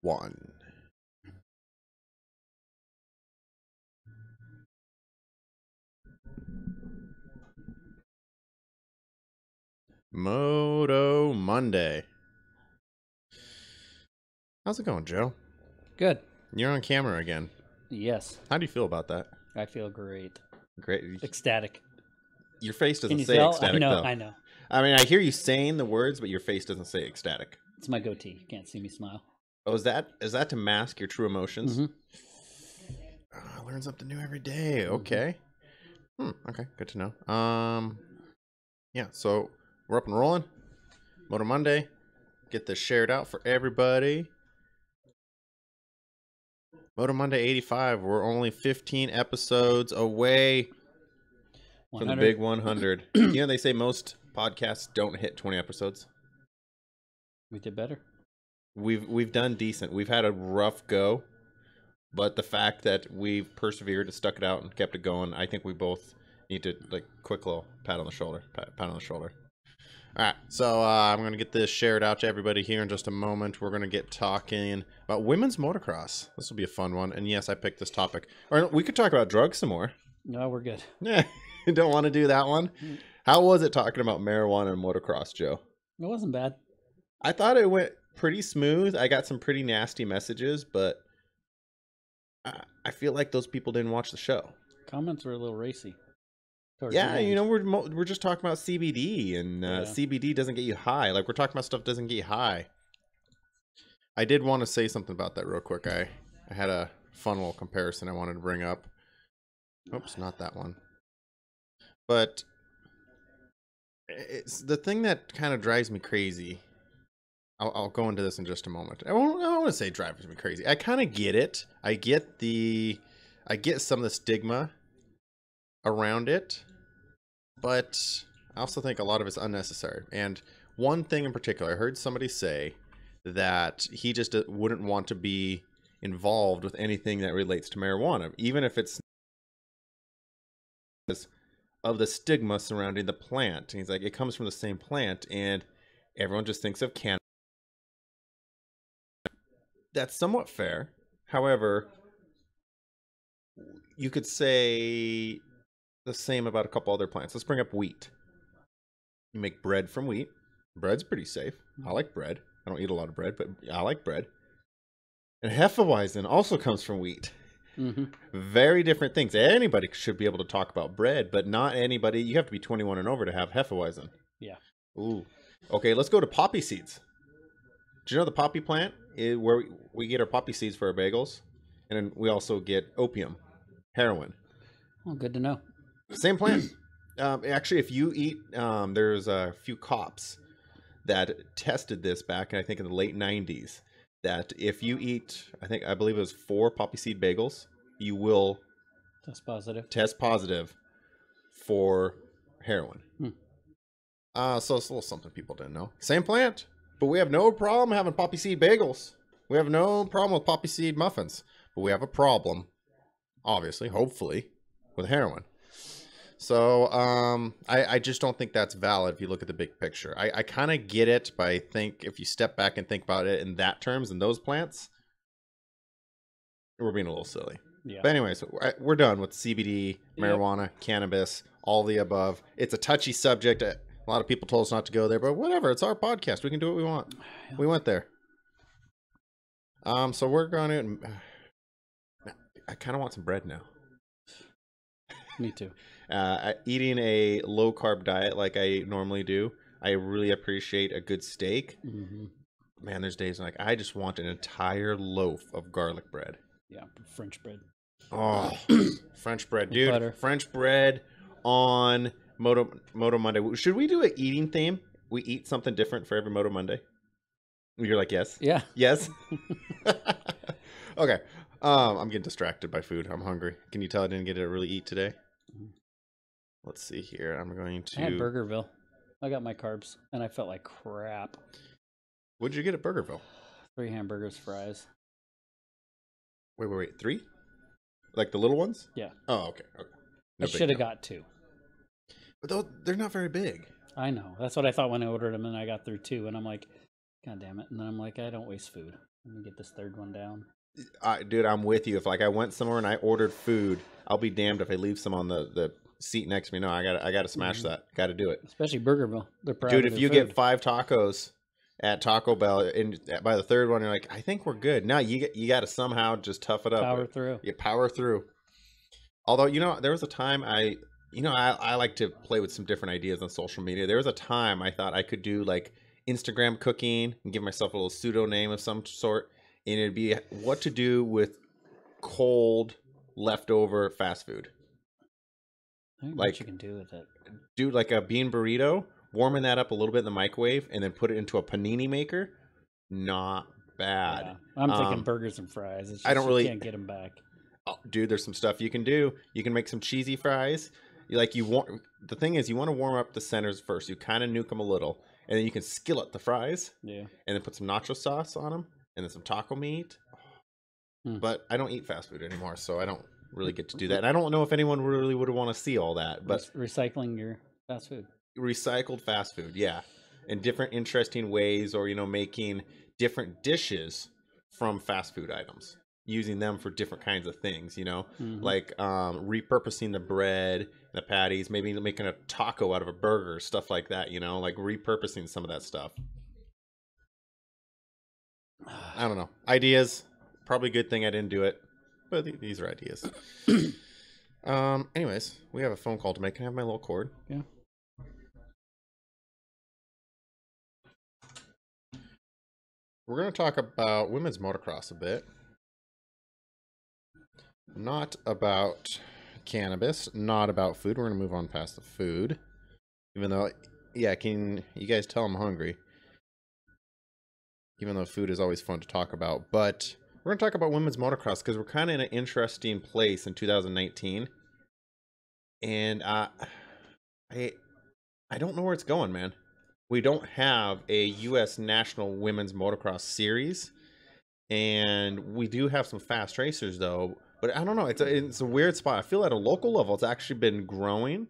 One. Moto Monday. How's it going, Joe? Good. You're on camera again. Yes. How do you feel about that? I feel great. Great. Ecstatic. Your face Can doesn't you say tell? ecstatic, I know. though. I know. I mean, I hear you saying the words, but your face doesn't say ecstatic. It's my goatee. You can't see me smile. Oh, is that to mask your true emotions? Mhm. I learn something new every day. Okay. Okay, good to know. Yeah, so we're up and rolling. Moto Monday. Get this shared out for everybody. Moto Monday 85. We're only 15 episodes away from the big 100. You know, they say most podcasts don't hit 20 episodes. We did better. We've done decent. We've had a rough go, but the fact that we've persevered and stuck it out and kept it going, I think we both need to, like, quick little pat on the shoulder. Pat on the shoulder. All right, so I'm going to get this shared out to everybody here in just a moment. We're going to get talking about women's motocross. This will be a fun one. And yes, I picked this topic. Or we could talk about drugs some more. No, we're good. Yeah, don't want to do that one. How was it talking about marijuana and motocross, Joe? It wasn't bad. I thought it went pretty smooth. I got some pretty nasty messages, but I feel like those people didn't watch the show. Comments were a little racy. Yeah, you know, we're just talking about CBD, and CBD doesn't get you high. Like, we're talking about stuff that doesn't get you high. I did want to say something about that real quick. I had a fun little comparison I wanted to bring up. Oops, not that one. But it's the thing that kind of drives me crazy. I'll go into this in just a moment. I don't want to say drives me crazy. I kind of get it. I get some of the stigma around it, but I also think a lot of it's unnecessary. And one thing in particular, I heard somebody say that he just wouldn't want to be involved with anything that relates to marijuana, even if it's of the stigma surrounding the plant. And he's like, it comes from the same plant, and everyone just thinks of cannabis. That's somewhat fair. However, you could say the same about a couple other plants. Let's bring up wheat. You make bread from wheat. Bread's pretty safe. I like bread. I don't eat a lot of bread, but I like bread. And Hefeweizen also comes from wheat. Very different things. Anybody should be able to talk about bread, but not anybody. You have to be 21 and over to have Hefeweizen. Yeah. Ooh. Okay, let's go to poppy seeds. Do you know the poppy plant is where we get our poppy seeds for our bagels? And then we also get opium, heroin. Well, good to know. Same plant. Actually, if you eat, there's a few cops that tested this back, I think, in the late 90s, that if you eat, I believe it was 4 poppy seed bagels, you will test positive for heroin. So it's a little something people didn't know. Same plant, but we have no problem having poppy seed bagels. We have no problem with poppy seed muffins, but we have a problem, obviously, hopefully, with heroin. So I just don't think that's valid if you look at the big picture. I kind of get it, but I think if you step back and think about it in that terms, in those plants, we're being a little silly. Yeah. But anyway, so we're done with CBD, marijuana, cannabis, all the above. It's a touchy subject. A lot of people told us not to go there, but whatever. It's our podcast. We can do what we want. We went there. So we're going to... I kind of want some bread now. Me too. Eating a low-carb diet like I normally do, I really appreciate a good steak. Man, there's days like I just want an entire loaf of garlic bread. Yeah, French bread. Oh, French bread, dude. Butter. French bread on Moto Monday. Should we do an eating theme? We eat something different for every Moto Monday. You're like, yes? Yeah. Yes? Okay. I'm getting distracted by food. I'm hungry. Can you tell I didn't get to really eat today? Let's see here. I'm going to... I had Burgerville. I got my carbs, and I felt like crap. What'd you get at Burgerville? 3 hamburgers, fries. Wait. 3? Like the little ones? Yeah. Oh, okay. I should have got 2. But they're not very big. I know. That's what I thought when I ordered them, and I got through 2, and I'm like, God damn it. And then I'm like, I don't waste food. Let me get this third one down. Dude, I'm with you. If like I went somewhere and I ordered food, I'll be damned if I leave some on the seat next to me. No, I gotta smash that. Gotta do it. Especially Burgerville. They're proud Dude, of if their you food. get 5 tacos at Taco Bell, and by the third one, you're like, I think we're good. Now you got to somehow just tough it up. Power through. You power through. Although, there was a time I like to play with some different ideas on social media. There was a time I thought I could do like Instagram cooking and give myself a little pseudo name of some sort, and it'd be what to do with cold leftover fast food. I don't know Like what you can do with it. do like a bean burrito, warming that up a little bit in the microwave, and then put it into a panini maker. Not bad. Yeah. I'm thinking burgers and fries. It's just, I don't really you can't get them back. Oh, dude, there's some stuff you can do. You can make some cheesy fries. The thing is, you want to warm up the centers first. You kind of nuke them a little, and then you can skillet the fries. Yeah. And then put some nacho sauce on them, and then some taco meat. But I don't eat fast food anymore, so I don't really get to do that. And I don't know if anyone really would want to see all that. But recycling your fast food. Recycled fast food, yeah, in different interesting ways, or making different dishes from fast food items, using them for different kinds of things, like repurposing the bread, the patties, maybe making a taco out of a burger, stuff like that, like repurposing some of that stuff. I don't know. Ideas. Probably a good thing I didn't do it, but these are ideas. Anyways, we have a phone call to make. Can I have my little cord? Yeah. We're going to talk about women's motocross a bit. Not about cannabis, not about food. We're going to move on past the food. Even though, yeah, can you guys tell I'm hungry? Even though food is always fun to talk about. But we're going to talk about women's motocross because we're kind of in an interesting place in 2019. And I don't know where it's going, man. We don't have a U.S. National Women's Motocross Series. And we do have some fast racers, though. But I don't know. It's a weird spot. I feel at a local level, it's actually been growing.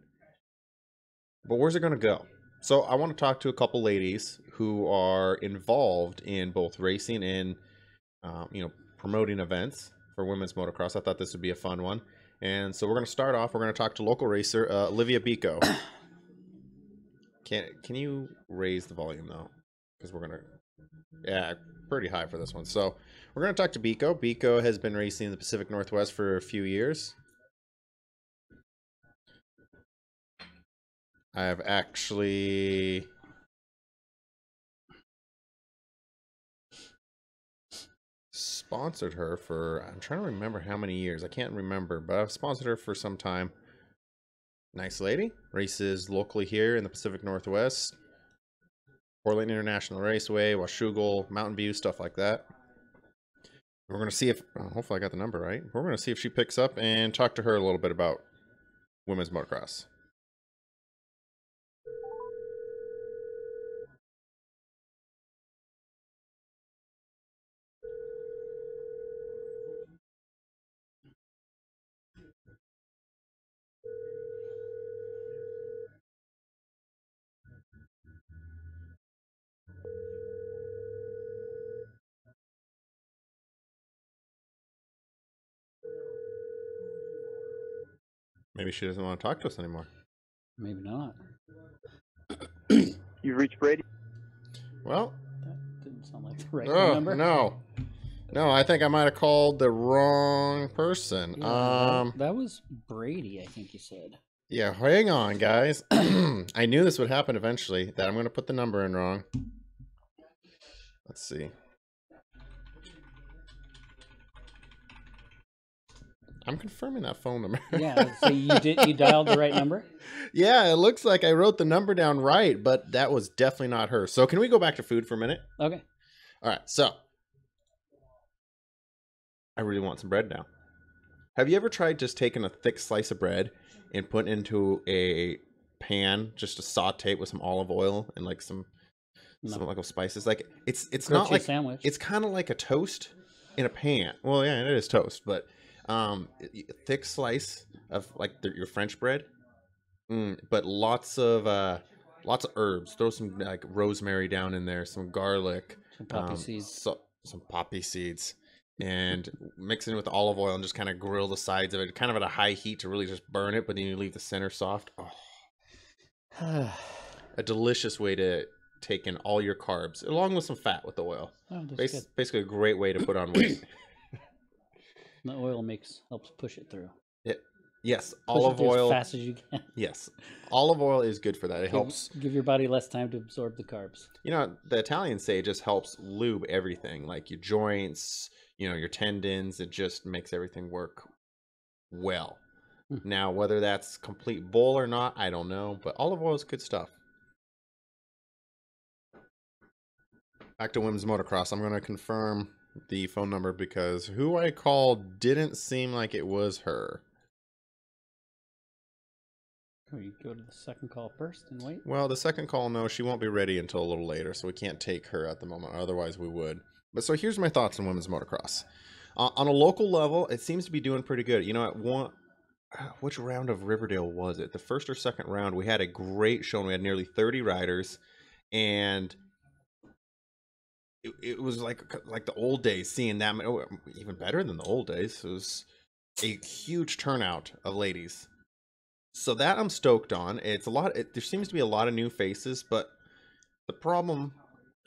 But where's it going to go? So I want to talk to a couple ladies who are involved in both racing and, promoting events for women's motocross. I thought this would be a fun one. And so we're going to start off. We're going to talk to local racer Olivia Beko. Can you raise the volume, though? Because we're going to... Yeah, pretty high for this one. So we're going to talk to Beko. Beko has been racing in the Pacific Northwest for a few years. I have actually sponsored her for, I'm trying to remember how many years. I can't remember, but I've sponsored her for some time. Nice lady. Races locally here in the Pacific Northwest. Portland International Raceway, Washougal, Mountain View, stuff like that. We're going to see if, hopefully I got the number right. We're going to see if she picks up and talk to her a little bit about women's motocross. Maybe she doesn't want to talk to us anymore. Maybe not. You've reached Brady. Well, That didn't sound like the right phone number. No, I think I might have called the wrong person. Yeah, that was Brady, I think you said. Yeah, hang on, guys. I knew this would happen eventually, that I'm going to put the number in wrong. Let's see. I'm confirming that phone number. Yeah, so you dialed the right number? Yeah, it looks like I wrote the number down right, but that was definitely not her. So can we go back to food for a minute? Okay. All right, so I really want some bread now. Have you ever tried just taking a thick slice of bread and putting it into a pan just to saute it with some olive oil and like some like spices? Like it's not like sandwich. It's kind of like a toast in a pan. Well, yeah, it is toast, but a thick slice of like your French bread, but lots of herbs. Throw some like rosemary down in there, some garlic, Some poppy seeds. some poppy seeds and mix it with olive oil and just kind of grill the sides of it, kind of at a high heat to really just burn it, but then you leave the center soft. Oh, a delicious way to take in all your carbs, along with some fat with the oil. Oh, that's good. Basically, a great way to put on weight. The oil helps push it through. Yes, Push olive it through oil. as fast as you can. Yes, olive oil is good for that. It helps give your body less time to absorb the carbs. You know, the Italians say it just helps lube everything, like your joints, you know, your tendons. It just makes everything work well. Now, whether that's complete bull or not, I don't know, but olive oil is good stuff. Back to women's motocross. I'm going to confirm the phone number because who I called didn't seem like it was her. Oh, you go to the second call first and wait? Well, the second call, no, she won't be ready until a little later, so we can't take her at the moment. Otherwise, we would. But so here's my thoughts on women's motocross. On a local level, it seems to be doing pretty good. You know, at which round of Riverdale was it? The first or second round, we had a great show. We had nearly 30 riders, and it was like the old days, seeing that, even better than the old days. It was a huge turnout of ladies. So that I'm stoked on. It's a lot. There seems to be a lot of new faces, but the problem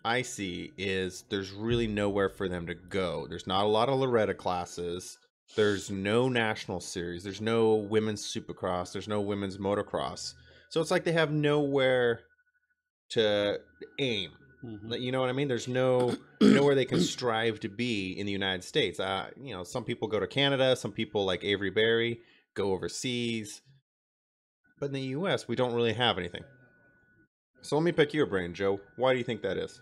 I see is there's really nowhere for them to go. There's not a lot of Loretta classes. There's no national series. There's no women's supercross. There's no women's motocross. So it's like they have nowhere to aim. Mm-hmm. You know what I mean? There's nowhere they can strive to be in the United States. You know, some people go to Canada. Some people, like Avery Berry, go overseas. But in the U.S., we don't really have anything. So let me pick your brain, Joe. Why do you think that is?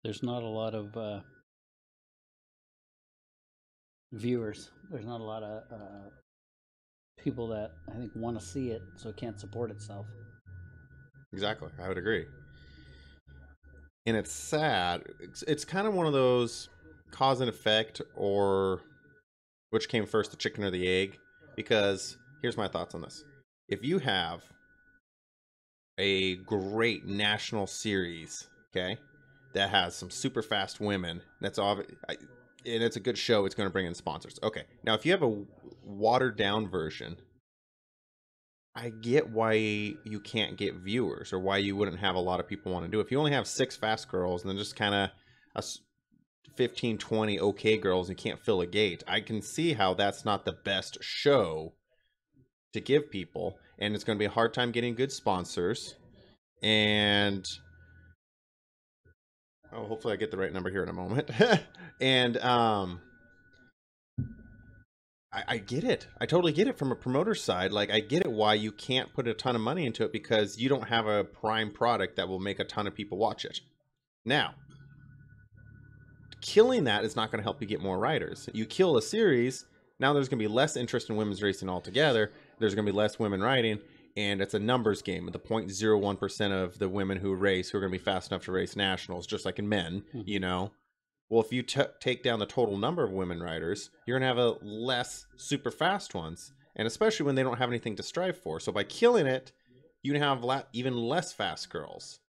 There's not a lot of viewers. There's not a lot of people that I think want to see it, so it can't support itself. Exactly. I would agree. And it's sad. It's kind of one of those cause and effect, or which came first, the chicken or the egg? Because here's my thoughts on this. If you have a great national series, okay, that has some super fast women, that's obvious, and it's a good show, it's going to bring in sponsors. Okay, now if you have a watered down version, I get why you can't get viewers, or why you wouldn't have a lot of people want to do it. If you only have 6 fast girls and then just kind of 15, 20 okay girls, and you can't fill a gate, I can see how that's not the best show to give people, and it's going to be a hard time getting good sponsors. And hopefully I get the right number here in a moment. And I get it. I totally get it from a promoter side. Like, I get it why you can't put a ton of money into it, because you don't have a prime product that will make a ton of people watch it. Now, killing that is not going to help you get more riders. You kill a series, now there's going to be less interest in women's racing altogether. There's going to be less women riding, and it's a numbers game. The 0.01% of the women who race who are going to be fast enough to race nationals, just like in men, you know. Well, if you take down the total number of women riders, you're going to have a less super fast ones, and especially when they don't have anything to strive for. So by killing it, you can have even less fast girls.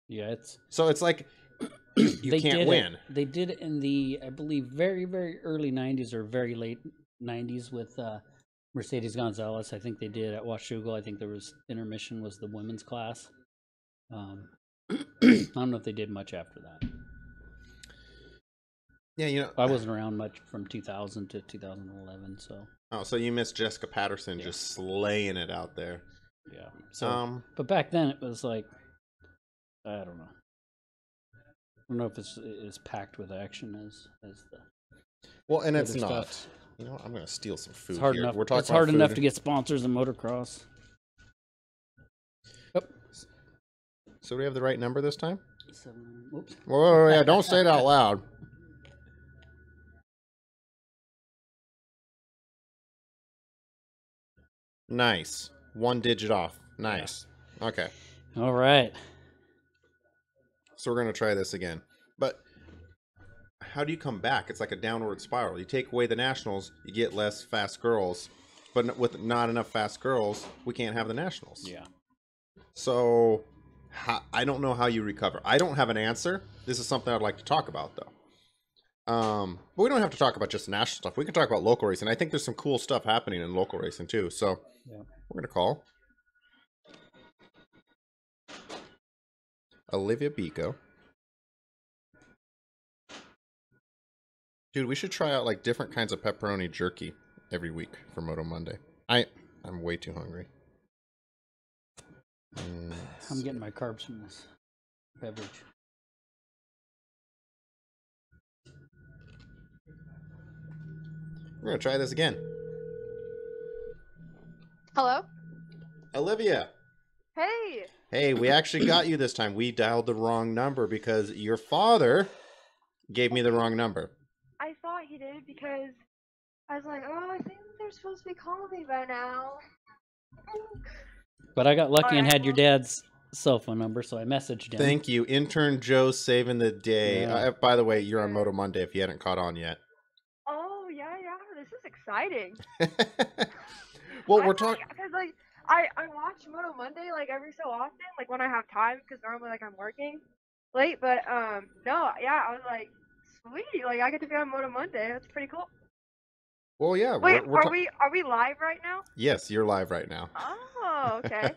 Yeah, it's like you can't win. They did it in the, I believe, very, very early 90s or very late 90s with Mercedes Gonzalez. I think they did at Washougal. I think there was intermission was the women's class. I don't know if they did much after that. Yeah, you know, I wasn't around much from 2000 to 2011, so. Oh, so you missed Jessica Patterson just slaying it out there. Yeah. So, but back then it was like, I don't know. I don't know if it's as packed with action as the. Well, and it's not. Stuff. You know, I'm going to steal some food. It's hard here. enough. We're talking it's hard enough to get sponsors in motocross. Yep. So do we have the right number this time? Oops. Whoa, yeah, don't say it out loud. Nice. 1 digit off. Nice. Yeah. Okay. All right. So we're going to try this again. But how do you come back? It's like a downward spiral. You take away the nationals, you get less fast girls. But with not enough fast girls, we can't have the nationals. Yeah. So I don't know how you recover. I don't have an answer. This is something I'd like to talk about, though. But we don't have to talk about just national stuff. We can talk about local racing. I think there's some cool stuff happening in local racing too. So Yeah. we're gonna call Olivia Beko. Dude, we should try out like different kinds of pepperoni jerky every week for Moto Monday. I'm way too hungry. I'm getting my carbs from this beverage. We're gonna try this again. Hello? Olivia. Hey! Hey, we actually got you this time. We dialed the wrong number because your father gave me the wrong number. I thought he did because I was like, oh, I think they're supposed to be calling me by now. But I got lucky and Alright, had your dad's cell phone number, so I messaged him. Thank you. Intern Joe saving the day. Yeah. By the way, you're on Moto Monday if you hadn't caught on yet. Oh, yeah, this is exciting. Well, we're talking... Because, like, I watch Moto Monday, like, every so often, like, when I have time, because normally, like, I'm working late, but, no, yeah, I was like, sweet, like, I get to be on Moto Monday, that's pretty cool. Well, yeah. Wait, are we live right now? Yes, you're live right now. Oh, okay.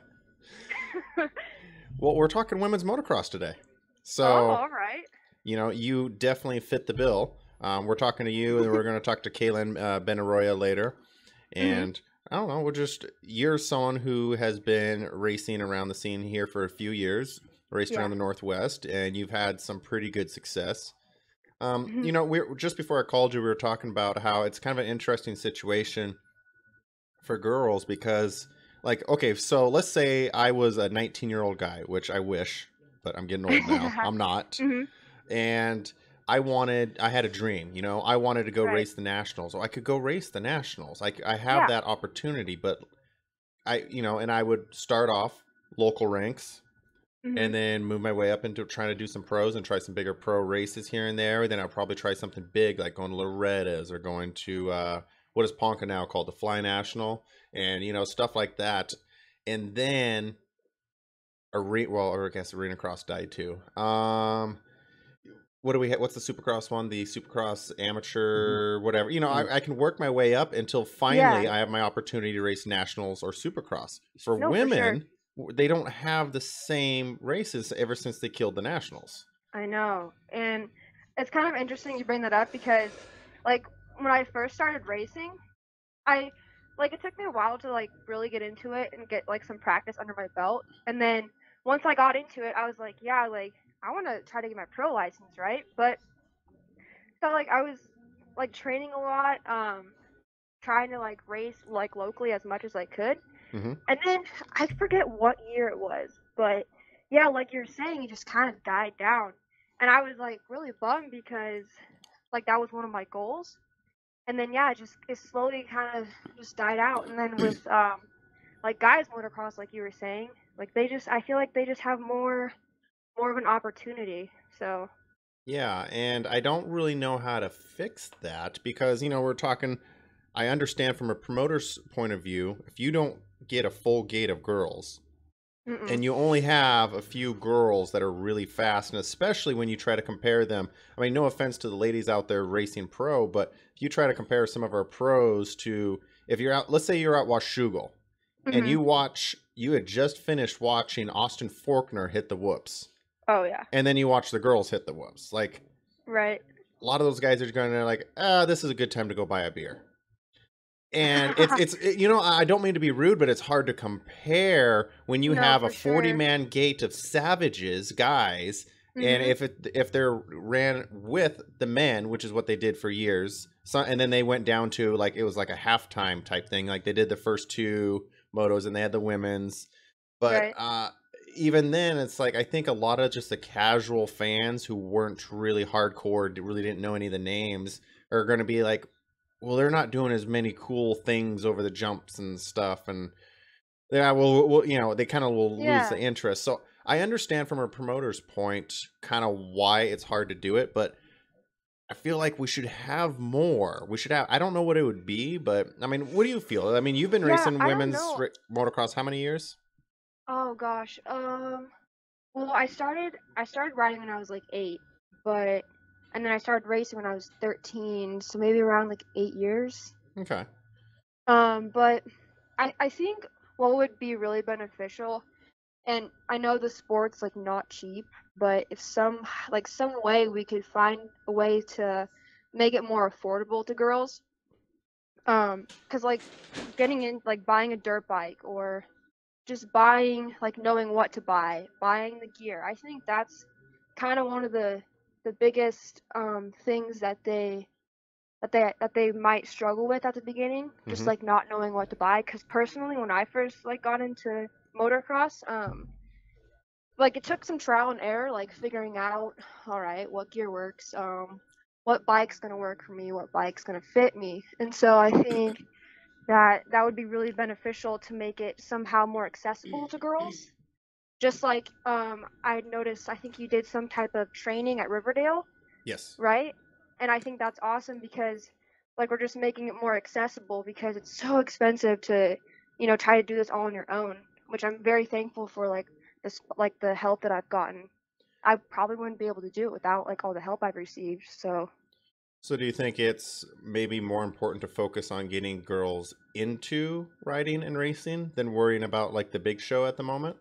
Well, we're talking women's motocross today. So, all right. You know, you definitely fit the bill. We're talking to you, and we're going to talk to Kalyn Benaroya later. And I don't know, you're someone who has been racing around the scene here for a few years, raced around the Northwest, and you've had some pretty good success. You know, just before I called you, we were talking about how it's kind of an interesting situation for girls because, like, okay, so let's say I was a 19-year-old guy, which I wish, but I'm getting old now. I'm not. And I had a dream, you know, I wanted to go race the nationals. So I could go race the nationals. I have that opportunity, but and I would start off local ranks and then move my way up into trying to do some pros and try some bigger pro races here and there. Then I'll probably try something big, like going to Loretta's or going to, what is Ponca now called? The Fly National, and, you know, stuff like that. And then, or I guess Arena Cross died too. What do we have? What's the Supercross one? The Supercross Amateur, whatever. You know, I can work my way up until finally I have my opportunity to race Nationals or Supercross. For women, they don't have the same races ever since they killed the Nationals. I know. And it's kind of interesting you bring that up because, like, when I first started racing, it took me a while to, like, really get into it and get, like, some practice under my belt. And then once I got into it, I was like, yeah, like, I want to try to get my pro license, right? But so, like, I was, like, training a lot, trying to, like, race, like, locally as much as I could. And then I forget what year it was, but yeah, like you're saying, it just kind of died down. And I was, like, really bummed because, like, that was one of my goals. And then, yeah, it slowly kind of just died out. And then with, like, guys motocross, like you were saying, like, I feel like they just have more of an opportunity. So yeah, and I don't really know how to fix that because, you know, we're talking, I understand from a promoter's point of view, if you don't get a full gate of girls and you only have a few girls that are really fast, and especially when you try to compare them, I mean, no offense to the ladies out there racing pro, but if you try to compare some of our pros to, if you're out, let's say you're at Washougal and you had just finished watching Austin Faulkner hit the whoops. Oh, yeah. And then you watch the girls hit the whoops. Like, right. A lot of those guys are going to like, this is a good time to go buy a beer. And you know, I don't mean to be rude, but it's hard to compare when you have a 40-man gate of savages, guys, and if they're ran with the men, which is what they did for years, and then they went down to, like, it was like a halftime type thing, like they did the first two motos and they had the women's, but even then, it's like, I think a lot of just the casual fans who weren't really hardcore, really didn't know any of the names, are going to be like, well, they're not doing as many cool things over the jumps and stuff, and well, you know, they kind of will lose the interest. So I understand from a promoter's point kind of why it's hard to do it, but I feel like we should have more. We should have, I don't know what it would be, but I mean, what do you feel? I mean, you've been racing women's motocross how many years? Oh gosh, Well, I started riding when I was like 8, but and then I started racing when I was 13, so maybe around like 8 years. Okay. But I think what would be really beneficial, and I know the sport's like not cheap, but if some way we could find a way to make it more affordable to girls, 'cause like getting in like buying a dirt bike or just buying like knowing what to buy, buying the gear. I think that's kind of one of the biggest things that they might struggle with at the beginning, just Hmm. like not knowing what to buy. Because personally, when I first like got into motocross, like it took some trial and error, like figuring out, all right, what gear works, what bike's gonna work for me, what bike's gonna fit me, and so I think that would be really beneficial to make it somehow more accessible to girls. Just like I noticed, I think you did some type of training at Riverdale, Yes. right? And I think that's awesome because like we're just making it more accessible because it's so expensive to, try to do this all on your own, which I'm very thankful for like the help that I've gotten. I probably wouldn't be able to do it without like all the help I've received. So, So do you think it's maybe more important to focus on getting girls into riding and racing than worrying about like the big show at the moment?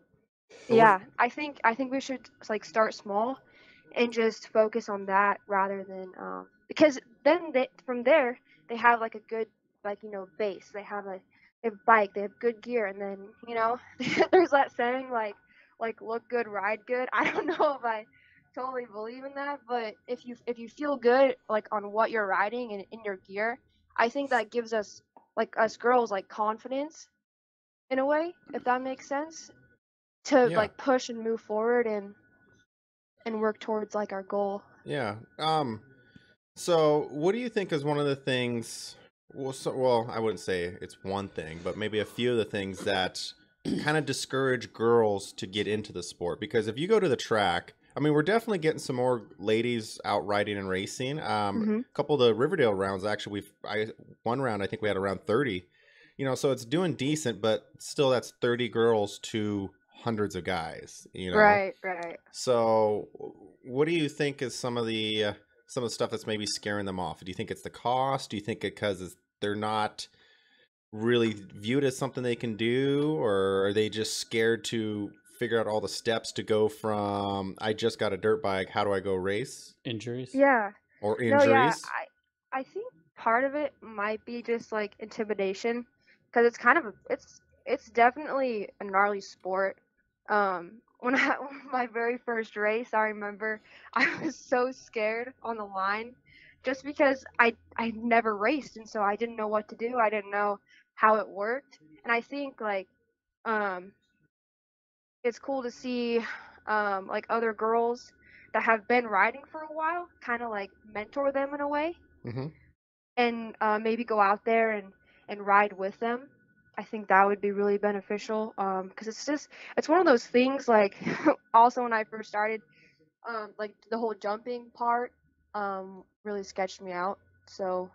Or what? yeah, I think we should like start small and just focus on that rather than because then from there they have like a good like base. They have bike, they have good gear, and then there's that saying like look good, ride good. I don't know if I totally believe in that, but if you feel good like on what you're riding and in your gear, I think that gives us girls like confidence in a way, if that makes sense, to Yeah. like push and move forward and work towards like our goal. Yeah. So what do you think is one of the things, well, I wouldn't say it's one thing, but maybe a few of the things that kind of discourage girls to get into the sport? Because if you go to the track, I mean, we're definitely getting some more ladies out riding and racing. Hmm. A couple of the Riverdale rounds, actually, one round, I think we had around 30. So it's doing decent, but still that's 30 girls to hundreds of guys. Right, right. So what do you think is some of the stuff that's maybe scaring them off? Do you think it's the cost? Do you think they're not really viewed as something they can do, or are they just scared to figure out all the steps to go from I just got a dirt bike, how do I go race? Injuries. Yeah. Or No, yeah. injuries? I think part of it might be just like intimidation, because it's kind of it's definitely a gnarly sport. When I my very first race, I remember I was so scared on the line, just because I never raced, and so I didn't know what to do. I didn't know how it worked, and I think like um it's cool to see like other girls that have been riding for a while kind of like mentor them in a way, Mm-hmm. and maybe go out there and ride with them. I think that would be really beneficial, because it's one of those things like also when I first started, like the whole jumping part really sketched me out, so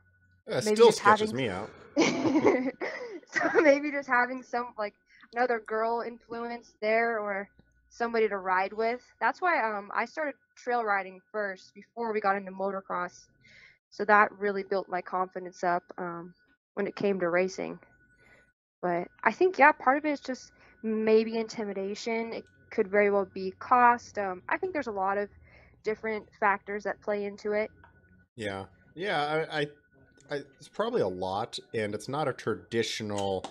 It maybe still just sketches having me out. so maybe just having some like another girl influence there or somebody to ride with. That's why I started trail riding first before we got into motocross. So that really built my confidence up when it came to racing. But I think yeah, part of it is just maybe intimidation. It could very well be cost. I think there's a lot of different factors that play into it. Yeah. Yeah, it's probably a lot, and it's not a traditional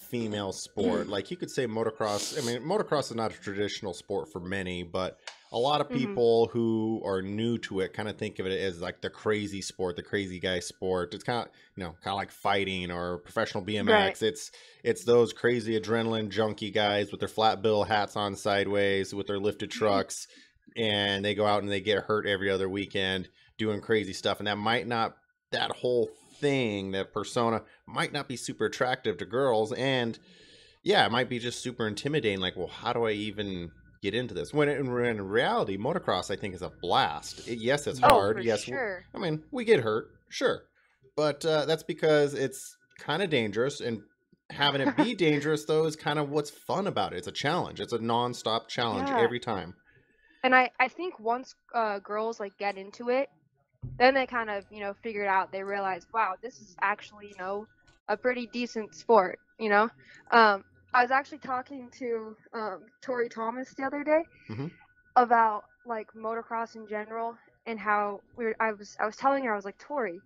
female sport. Like you could say motocross. I mean, motocross is not a traditional sport for many, but a lot of Hmm. people who are new to it kind of think of it as like the crazy sport, the crazy guy sport. It's kind of like fighting or professional Right. BMX. It's those crazy adrenaline junkie guys with their flat bill hats on sideways with their lifted trucks, and they go out and they get hurt every other weekend doing crazy stuff, and that whole thing, that persona might not be super attractive to girls, and yeah, it might be just super intimidating. Like, well, how do I even get into this? When in reality, motocross I think is a blast. Yes, it's Oh, hard. for Yes, sure. I mean we get hurt, sure, but that's because it's kind of dangerous, and having it be dangerous though is kind of what's fun about it. It's a challenge. It's a non-stop challenge Yeah. every time. And I think once girls like get into it, then they kind of, figure it out. They realize, wow, this is actually, a pretty decent sport, I was actually talking to Tori Thomas the other day Mhm. about like motocross in general and how I was telling her, I was like, Tori,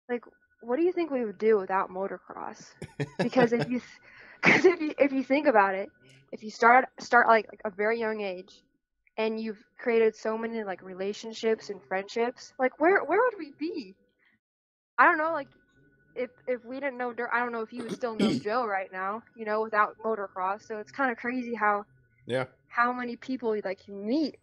like, what do you think we would do without motocross? Because if you think about it, if you start like a very young age and you've created so many like relationships and friendships, like where would we be? I don't know, like if we didn't know I don't know if you would still know Joe right now, without motocross. So it's kind of crazy how Yeah. many people like you meet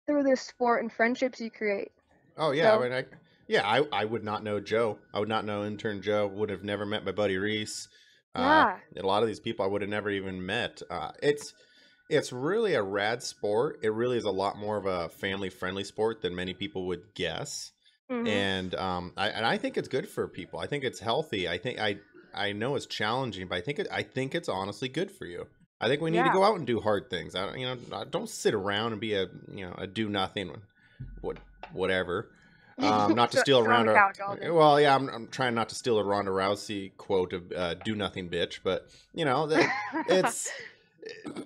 through this sport and friendships you create. Oh yeah, So, I mean, I would not know Joe. I would not know intern Joe. Would have never met my buddy Reese. yeah. A lot of these people I would have never even met. It's really a rad sport. It really is a lot more of a family friendly sport than many people would guess. Mhm. And I think it's good for people. I think it's healthy. I know it's challenging, but I think it's honestly good for you. I think we need to Yeah. go out and do hard things. Don't sit around and be a do nothing, whatever. Not to steal Sit on the Ronda. couch all day. Well, yeah, I'm trying not to steal a Ronda Rousey quote of "do nothing, bitch," but it's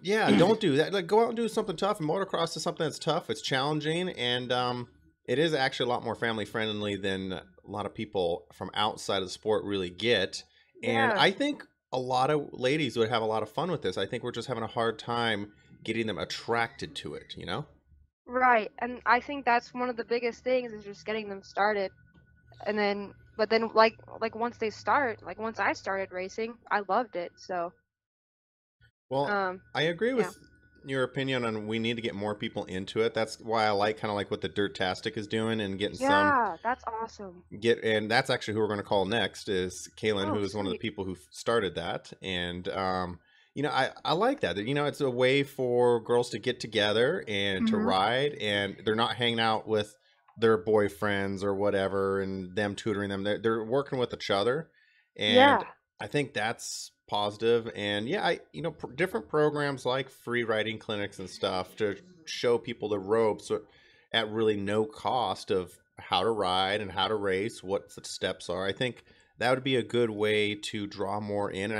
yeah, don't do that. Like, go out and do something tough. And motocross is something that's tough. It's challenging, and it is actually a lot more family friendly than a lot of people from outside of the sport really get. And Yeah. I think a lot of ladies would have a lot of fun with this. I think we're just having a hard time getting them attracted to it. Right, and I think that's one of the biggest things is just getting them started, and then but then like once they start, like once I started racing, I loved it. So Well, I agree yeah. with your opinion on we need to get more people into it. That's why I like kind of like what the Dirtastic is doing and getting Yeah, that's awesome. and that's actually who we're going to call next is Kalyn, Oh, who is one of the sweet. people who started that. And I like that. It's a way for girls to get together and to Mhm. ride, and they're not hanging out with their boyfriends or whatever and them tutoring them. They're working with each other, and Yeah. I think that's positive. And yeah, different programs like free riding clinics and stuff to show people the ropes at really no cost of how to ride and how to race, what the steps are. I think that would be a good way to draw more in. And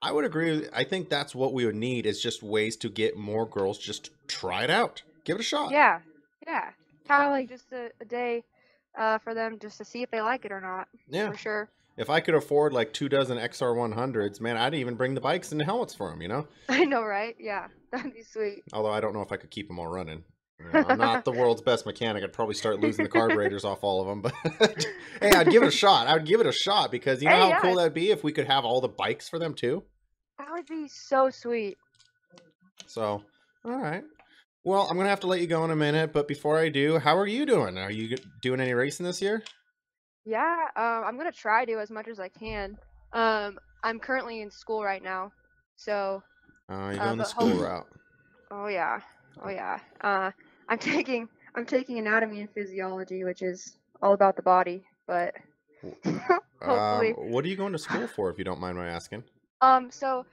I would agree. I think that's what we would need is just ways to get more girls just try it out, give it a shot. Yeah. Yeah. Kind of like just a day for them just to see if they like it or not. Yeah. For sure. If I could afford like 2 dozen XR100s, man, I'd even bring the bikes and the helmets for them. I know, right? Yeah. That'd be sweet. Although I don't know if I could keep them all running. I'm not the world's best mechanic. I'd probably start losing the carburetors off all of them. But hey, I'd give it a shot. I would give it a shot because you know Hey, how cool yeah. that'd be if we could have all the bikes for them too. That would be so sweet. So, all right. Well, I'm gonna have to let you go in a minute, but before I do, how are you doing? Are you doing any racing this year? Yeah, I'm gonna try to as much as I can. I'm currently in school right now, so You're going the but school route. oh yeah, oh yeah. I'm taking anatomy and physiology, which is all about the body, but hopefully. What are you going to school for, if you don't mind my asking? So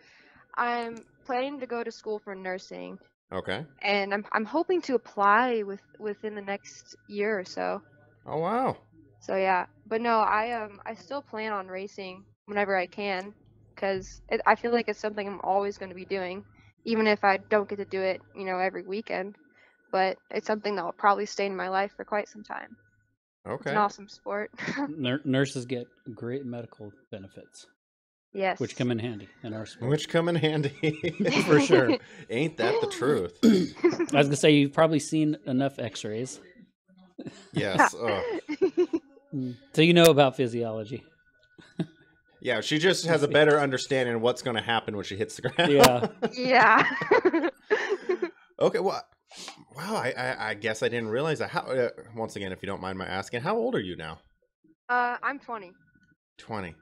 I'm planning to go to school for nursing, Okay. and I'm hoping to apply within the next year or so. Oh wow. So yeah, but no, I still plan on racing whenever I can, because I feel like it's something I'm always going to be doing, even if I don't get to do it, every weekend. But it's something that will probably stay in my life for quite some time. It's an Okay. awesome sport. Nurses get great medical benefits, Yes. which come in handy in our sport. Which come in handy. For sure. Ain't that the truth? I was gonna say you've probably seen enough X-rays, Yes. so you know about physiology. Yeah, she just has a better understanding of what's going to happen when she hits the ground. Yeah. Yeah. Okay. Well, wow. I guess I didn't realize that. How? Once again, if you don't mind my asking, how old are you now? I'm 20. 20.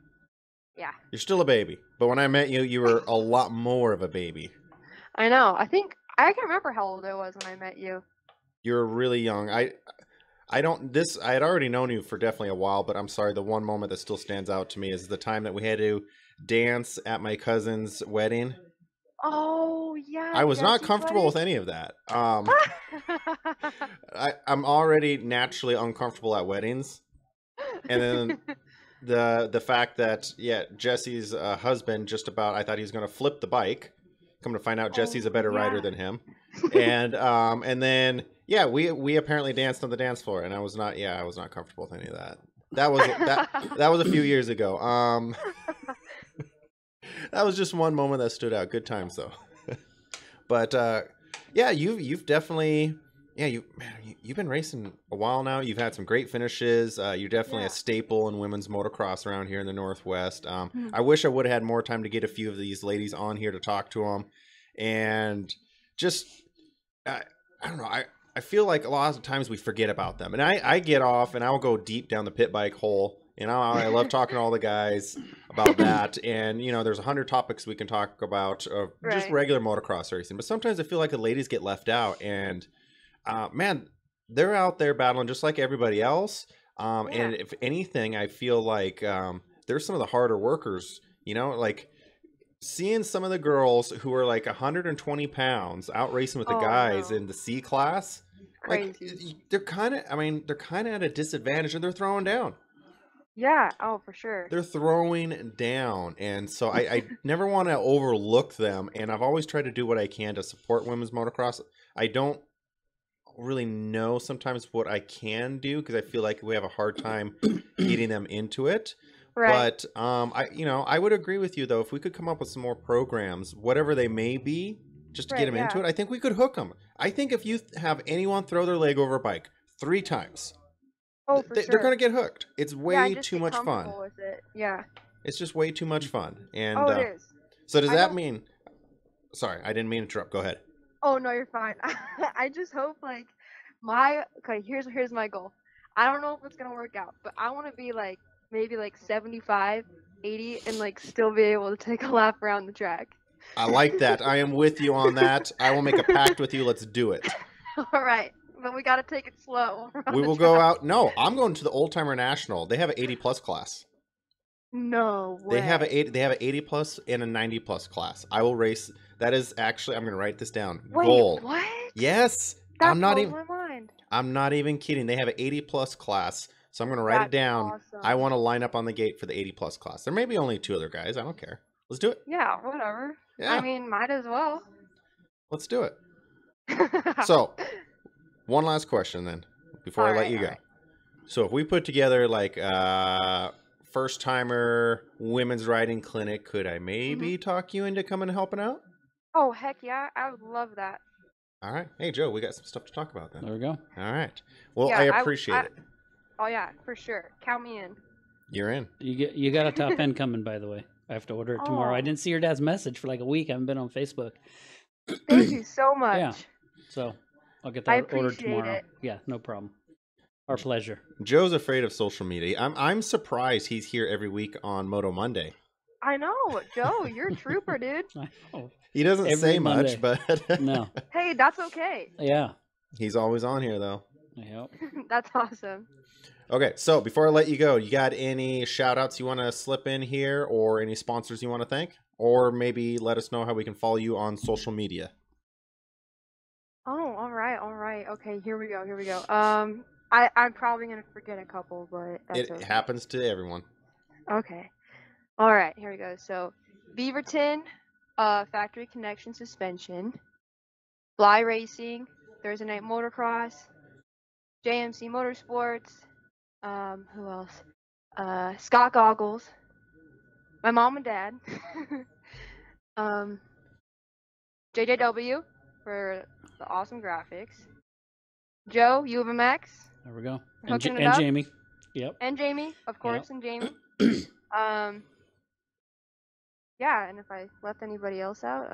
Yeah. You're still a baby, but when I met you, you were a lot more of a baby. I know. I can remember how old I was when I met you. You were really young. I had already known you for definitely a while, but I'm sorry. The one moment that still stands out to me is the time that we had to dance at my cousin's wedding. Oh yeah, I was not Jesse's comfortable with wedding. any of that. I'm already naturally uncomfortable at weddings, and then the fact that Jesse's husband just about I thought he was going to flip the bike. Come to find out, Jesse's a Oh better rider yeah. than him, and then we apparently danced on the dance floor, and I was not comfortable with any of that. That was a few years ago. That was just one moment that stood out. Good times though. But yeah, you've definitely you've been racing a while now. You've had some great finishes. You're definitely a Yeah. staple in women's motocross around here in the Northwest. Hmm. I wish I would have had more time to get a few of these ladies on here to talk to them, and just I, I don't know. I feel like a lot of times we forget about them, and I get off and I'll go deep down the pit bike hole. And I love talking to all the guys about that. And there's 100 topics we can talk about of just Right. regular motocross racing. But sometimes I feel like the ladies get left out, and man, they're out there battling just like everybody else. Yeah. And if anything, I feel like they're some of the harder workers. Like seeing some of the girls who are like 120 pounds out racing with the Oh guys no. in the C class. Like Crazy. they're kind of, they're kind of at a disadvantage, and they're throwing down. Yeah. Oh, for sure. They're throwing down, and so I never want to overlook them, and I've always tried to do what I can to support women's motocross. I don't really know sometimes what I can do because I feel like we have a hard time getting them into it. Right. But I would agree with you though, if we could come up with some more programs, whatever they may be, just to get Right. them Yeah. into it, I think we could hook them. I think if you have anyone throw their leg over a bike 3 times, Oh, for they're sure. going to get hooked. It's Yeah, and way just too get much fun. comfortable with it. Yeah. It's just way too much fun. And Oh, it is. so does I that don't. mean? Sorry, I didn't mean to interrupt. Go ahead. Oh no, you're fine. I just hope like okay. Here's my goal. I don't know if it's gonna work out, but I want to be like maybe like 75, 80, and like still be able to take a lap around the track. I like that. I am with you on that. I will make a pact with you. Let's do it. All right, but we gotta take it slow. around We the will go track. out. No, I'm going to the Old Timer National. They have an 80 plus class. No way. They have an 80 plus and a 90 plus class. I will race. That is actually, I'm going to write this down. Wait, Goal. what? Yes. That I'm not blows even my mind. I'm not even kidding. They have an 80 plus class. So I'm going to write it That's down. awesome. I want to line up on the gate for the 80 plus class. There may be only 2 other guys. I don't care. Let's do it. Yeah, whatever. Yeah. I mean, might as well. Let's do it. So, one last question then before I let you go. Alright. So if we put together like first timer women's riding clinic, could I maybe talk you into coming and helping out? Oh heck yeah, I would love that. All right. Hey Joe, we got some stuff to talk about then. There we go. All right. Well, Yeah, I I- appreciate it. Oh yeah, for sure. Count me in. You're in. You got a top end coming, by the way. I have to order it tomorrow. I Oh. didn't see your dad's message for like a week. I haven't been on Facebook. Thank you so much. Yeah. So I'll get I that ordered appreciate tomorrow. it. Yeah, no problem. Our pleasure. Joe's afraid of social media. I'm surprised he's here every week on Moto Monday. I know, Joe, you're a trooper, dude. Oh, He doesn't Every say Monday. much, but no. Hey, that's okay. Yeah. he's always on here though. Yep. That's awesome. Okay, so before I let you go, you got any shout outs you want to slip in here or any sponsors you want to thank? Or maybe let us know how we can follow you on social media. Oh, all right. Okay, here we go. I'm probably gonna forget a couple, but that's It okay. happens to everyone. Okay. All right, here we go. So, Beaverton, Factory Connection Suspension, Fly Racing, Thursday Night Motocross, JMC Motorsports, who else? Scott Goggles, my mom and dad, JJW for the awesome graphics, Joe, U of MX, There we go. Hooking it And up. Jamie. Yep. and Jamie, of course, and Jamie. Yeah, and if I left anybody else out,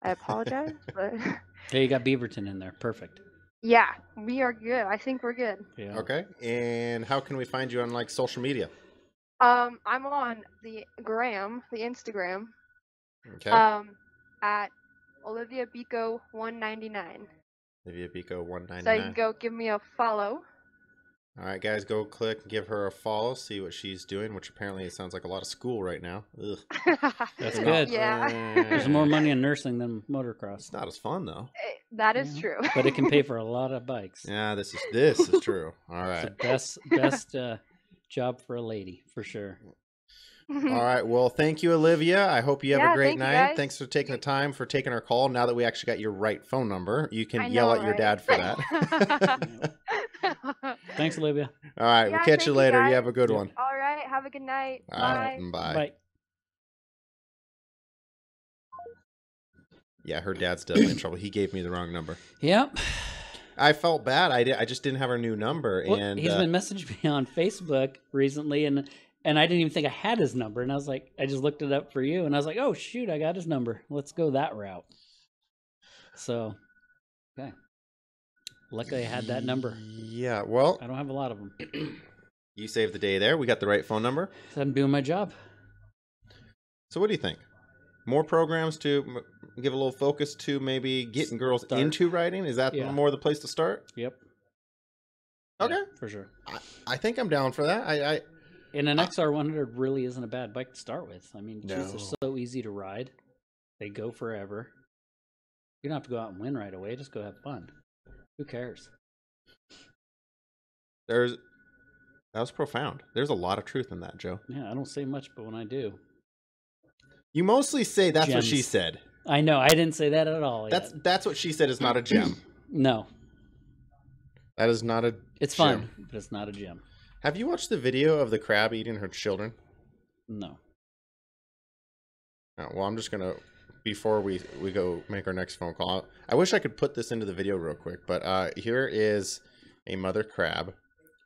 I apologize, but Hey, you got Beaverton in there. Perfect. yeah, we are good. I think we're good. Yeah. Okay. And how can we find you on like social media? I'm on the Instagram, Okay. at Olivia Beko 199. Olivia Beko So you can 199. go give me a follow. All right, guys, go click and give her a follow, see what she's doing, which apparently it sounds like a lot of school right now. Ugh. That's good. Yeah. There's more money in nursing than motocross. It's not as fun though. That is Yeah. true. But it can pay for a lot of bikes. Yeah, this is true. All It's right. the best job for a lady, for sure. All right. Well, thank you, Olivia. I hope you have a Yeah, great thank you, night. guys. Thanks for taking the time for taking our call. Now that we actually got your right phone number, you can I yell know, at your right? dad for that. Thanks, Olivia. All right. We'll Yeah, catch thank you you, later. You guys. have a good Yep. one. All right. Have a good night. All Bye. right, bye. Bye. Yeah, her dad's definitely in trouble. He gave me the wrong number. Yep. I felt bad. I just didn't have her new number, Well, and he's been messaging me on Facebook recently, and I didn't even think I had his number, and I was like, I just looked it up for you, and I was like, oh shoot, I got his number. Let's go that route. So, okay. Luckily, I had that number. Yeah. Well, I don't have a lot of them. you saved the day there. We got the right phone number. So I'm doing my job. So, what do you think? More programs to give a little focus to maybe getting girls Start. into riding? Is that Yeah. more the place to start? Yep. Okay. Yeah, for sure. I think I'm down for that. And an XR100 really isn't a bad bike to start with. I mean, No. geez, they're so easy to ride. They go forever. You don't have to go out and win right away. Just go have fun. Who cares? That was profound. There's a lot of truth in that, Joe. Yeah, I don't say much, but when I do. You mostly say that's what she Gems. said. I know. I didn't say that at all yet. That's what she said is not a gem. No. That is not a It's gem. fun, but it's not a gem. Have you watched the video of the crab eating her children? No. Oh, well, I'm just gonna before we go make our next phone call. I wish I could put this into the video real quick, but here is a mother crab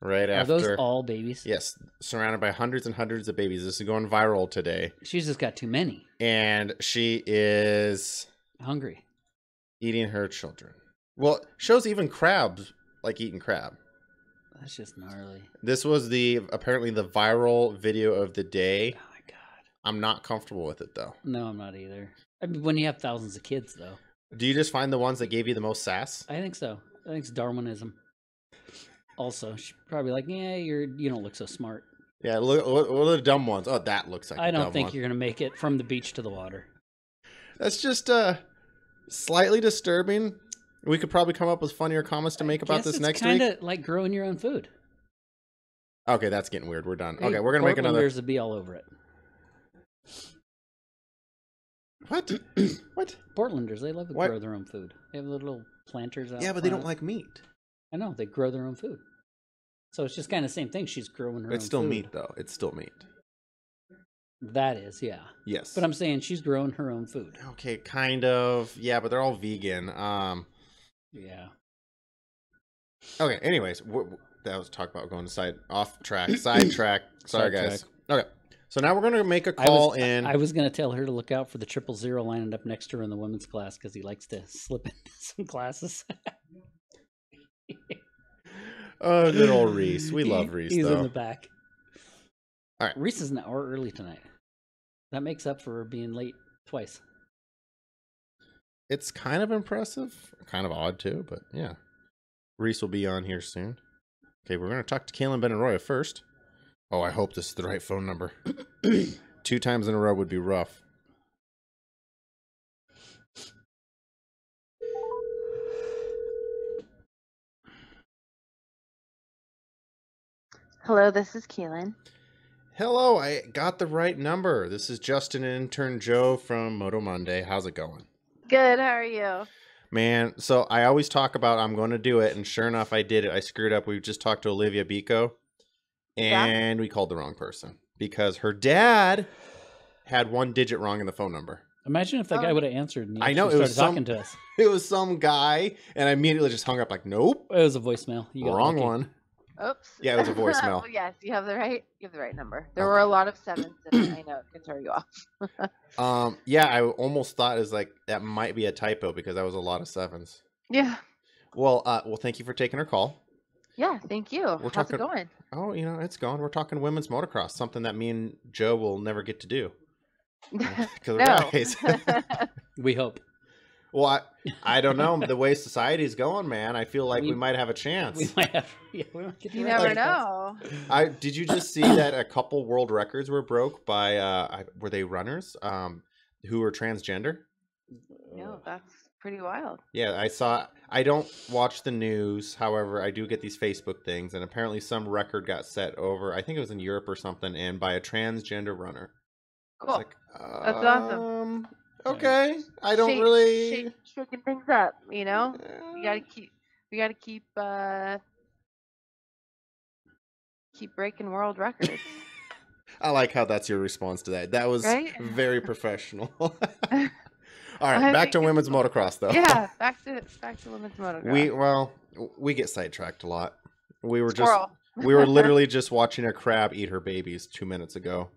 right Are after. those all babies? Yes, surrounded by hundreds and hundreds of babies. This is going viral today, She's just got too many. and she is Hungry. eating her children. Well, shows even crabs like eating crab. That's just gnarly. This was apparently the viral video of the day. Oh my god. I'm not comfortable with it though. No, I'm not either. I mean, when you have thousands of kids, though. Do you just find the ones that gave you the most sass? I think so. I think it's Darwinism. Also, she's probably like, yeah, you don't look so smart. Yeah, look, what are the dumb ones? Oh, that looks like I a don't dumb think one. you're gonna make it from the beach to the water. That's just slightly disturbing. We could probably come up with funnier comments to make about this next week. Kind of like growing your own food. Okay, that's getting weird. We're done. Hey, Okay, we're gonna make another. Portlanders would be all over it. What? What? Portlanders, they love to What? grow their own food. They have little planters out. Yeah, but they don't front. like meat. I know they grow their own food. So it's just kind of the same thing. She's growing her own It's still food. meat, though. It's still meat. That is, yeah. Yes. But I'm saying she's growing her own food. Okay, kind of. Yeah, but they're all vegan. Yeah. Okay. Anyways, that was talk about going off track, sidetrack. Sorry, guys. Okay. So now we're gonna make a call in. I was going to tell her to look out for the 000 lining up next to her in the women's class because he likes to slip into some classes. Oh, good old Reese. We love Reese, He's though. in the back. All right. Reese is an hour early tonight. That makes up for being late twice. It's kind of impressive, kind of odd too, but yeah. Reese will be on here soon. Okay, we're gonna talk to Kalyn Benaroya first. Oh, I hope this is the right phone number. 2 times in a row would be rough. Hello, this is Kalyn. Hello, I got the right number. This is Justin and intern Joe from Moto Monday. How's it going? Good, how are you? Man, so I always talk about I'm going to do it, and sure enough, I did it. I screwed up. We just talked to Olivia Beko, and we called the wrong person because her dad had 1 digit wrong in the phone number. Imagine if that guy would have answered and he I know, actually it was started talking to us. It was some guy, and I immediately just hung up like, nope, It was a voicemail. You got wrong lucky. one. Oops. Yeah, it was a voicemail. Well, yes, you have the right number. There were a lot of 7s in it. I know it can throw you off. Yeah, I almost thought it was like that might be a typo because that was a lot of 7s. Yeah. Well, thank you for taking our call. Yeah, thank you. How's talking- it going? Oh, it's going. We're talking women's motocross, something that me and Joe will never get to do. Because No. guys. We hope. Well, I don't know. The way society's going, man, I feel like we might have a chance. We might have. Yeah, we might get You to never wrestling. know. Did you just see that a couple world records were broke by were they runners who were transgender? No, that's pretty wild. Yeah, I saw. I don't watch the news. However, I do get these Facebook things, and apparently some record got set over. I think it was in Europe or something, and by a transgender runner. Cool. It's like, That's awesome. Okay, I don't Shake- really. shaking things up, you know. Uh, We gotta keep breaking world records. I like how that's your response to that. That was Right? very professional. All right, I back think to it's women's cool. motocross though. Yeah, back to women's motocross. We get sidetracked a lot. We were Squirrel. we were literally just watching a crab eat her babies 2 minutes ago,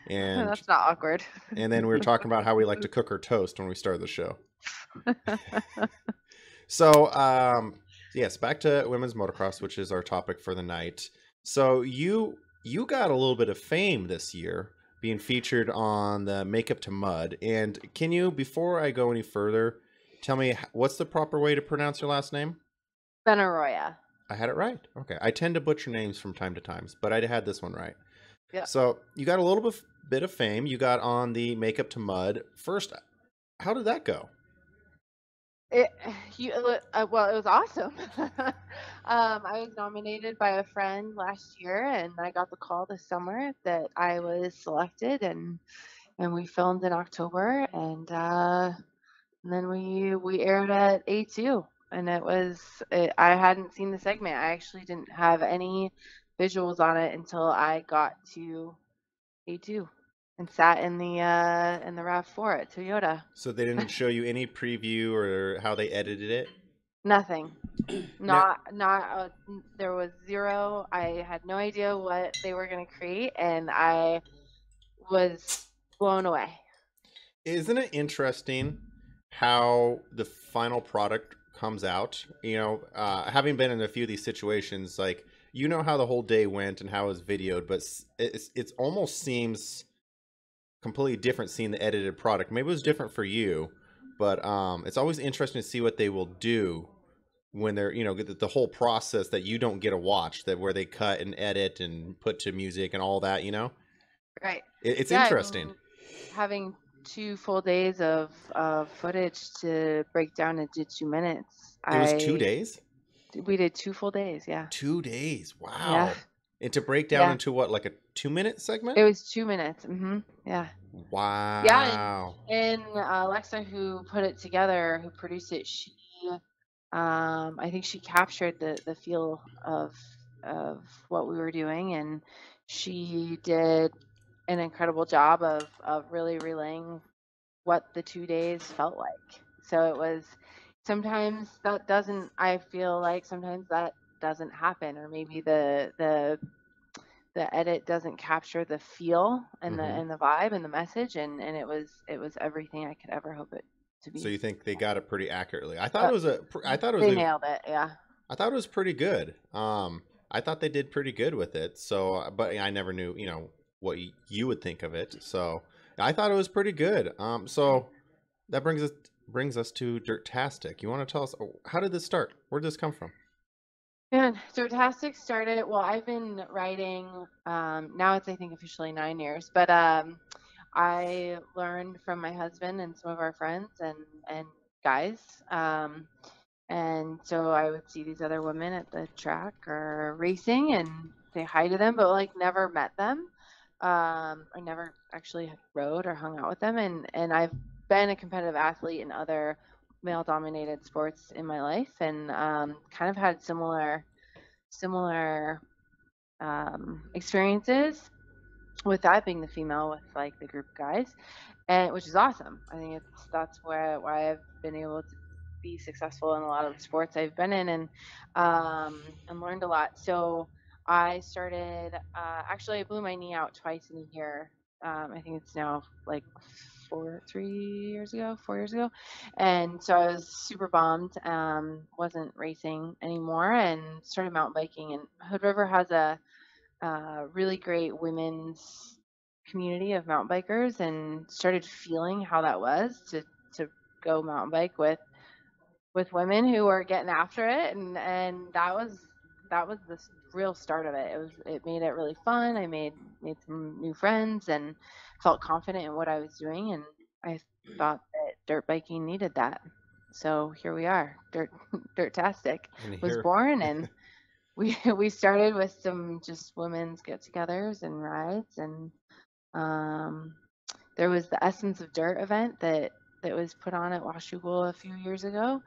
and That's not awkward. and then we were talking about how we like to cook her toast when we started the show. So yes, back to women's motocross, which is our topic for the night. So you got a little bit of fame this year, being featured on the Makeup to Mud. And can you, before I go any further, tell me what's the proper way to pronounce your last name? Benaroya. I had it right. Okay. I tend to butcher names from time to time, but I had this one right. Yeah. So you got a little bit of fame. You got on the Makeup to Mud. First, how did that go? Well, it was awesome. I was nominated by a friend last year, and I got the call this summer that I was selected, and we filmed in October, and then we aired at A2, and I hadn't seen the segment. I actually didn't have any visuals on it until I got to A2 and sat in the RAV4 at Toyota. So they didn't show you any preview or how they edited it? Nothing. There was zero. I had no idea what they were going to create, and I was blown away. Isn't it interesting how the final product comes out? You know, having been in a few of these situations, like, you know how the whole day went and how it was videoed, but it's almost seems completely different seeing the edited product. Maybe it was different for you, but it's always interesting to see what they will do when they're, you know, the whole process that you don't get to watch, that where they cut and edit and put to music and all that, you know? Right. It's Yeah, interesting. I mean, having 2 full days of footage to break down into 2 minutes. It was 2 days? We did 2 full days, yeah. 2 days. Wow. Yeah. And to break down into what, like a 2-minute segment? It was 2 minutes. Yeah. Wow. Yeah, and Alexa, who put it together, who produced it, she, I think she captured the feel of what we were doing, and she did an incredible job of really relaying what the 2 days felt like. So it was, sometimes that doesn't, I feel like sometimes that doesn't happen, or maybe the edit doesn't capture the feel and the vibe and the message, and it was everything I could ever hope it to be. So you think they got it pretty accurately? I thought they nailed it. Yeah. I thought it was pretty good. I thought they did pretty good with it. So, but I never knew, you know, what you would think of it. So I thought it was pretty good. So that brings us to Dirtastic. You want to tell us, how did this start? Where did this come from? And Dirtastic started, well, I've been writing, now it's, I think, officially 9 years, but I learned from my husband and some of our friends and guys. And so I would see these other women at the track or racing and say hi to them, but like never met them. I never actually rode or hung out with them. And I've been a competitive athlete in other male-dominated sports in my life, and kind of had similar experiences with that, being the female with like the group of guys, and which is awesome. I think that's why I've been able to be successful in a lot of the sports I've been in, and learned a lot. So I started, actually I blew my knee out twice in a year. I think it's now like 4 years ago, and so I was super bummed. Wasn't racing anymore, and started mountain biking. And Hood River has a really great women's community of mountain bikers, and started feeling how that was to go mountain bike with with women who were getting after it, and that was the real start of it. It made it really fun. I made some new friends and felt confident in what I was doing, and I thought that dirt biking needed that. So here we are. Dirtastic And was here, born, and we started with some just women's get-togethers and rides, and there was the Essence of Dirt event that was put on at Washougal a few years ago,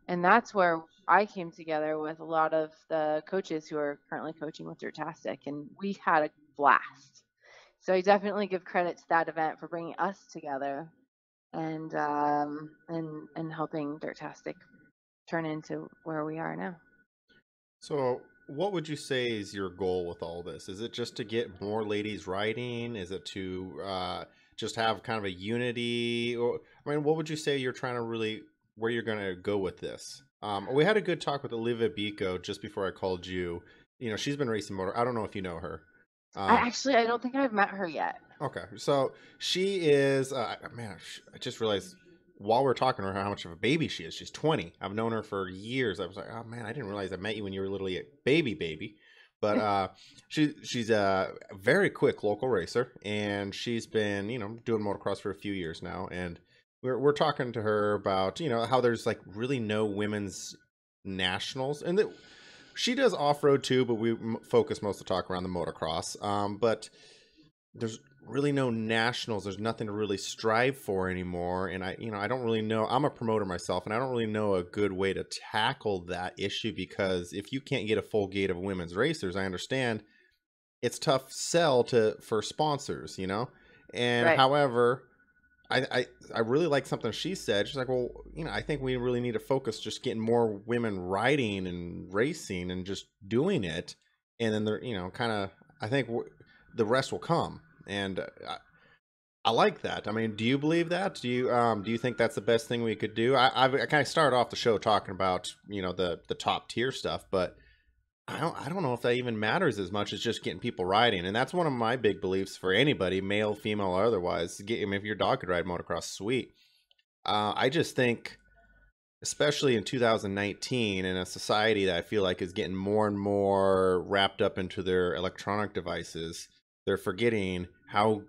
and that's where I came together with a lot of the coaches who are currently coaching with Dirtastic, and we had a blast. So I definitely give credit to that event for bringing us together and helping Dirtastic turn into where we are now. so what would you say is your goal with all this? Is it just to get more ladies riding? Is it to just have kind of a unity? Or I mean, what would you say you're trying to really where you're going to go with this? We had a good talk with Olivia Beko just before I called you. You know, she's been racing motor. I don't know if you know her. I don't think I've met her yet. Okay, so she is. Man, I just realized while we're talking to her how much of a baby she is. She's 20. I've known her for years. I was like, oh man, I didn't realize I met you when you were literally a baby. But she's a very quick local racer, and she's been doing motocross for a few years now. And we're talking to her about how there's like really no women's nationals, and that she does off road too, but we focus most of the talk around the motocross. But there's really no nationals. There's nothing to really strive for anymore. And I don't really know. I'm a promoter myself, and I don't really know a good way to tackle that issue, because if you can't get a full gate of women's racers, I understand it's tough sell for sponsors, And Right. however, I really like something she said. She's like, well, I think we really need to focus just getting more women riding and racing and just doing it, and then they're kind of. I think the rest will come, and I like that. I mean, do you believe that? Do you think that's the best thing we could do? I kind of started off the show talking about the top tier stuff, but I don't know if that even matters as much as just getting people riding. And that's one of my big beliefs for anybody, male, female, or otherwise. If your dog could ride motocross, sweet. I just think, especially in 2019, in a society that I feel like is getting more and more wrapped up into their electronic devices, they're forgetting how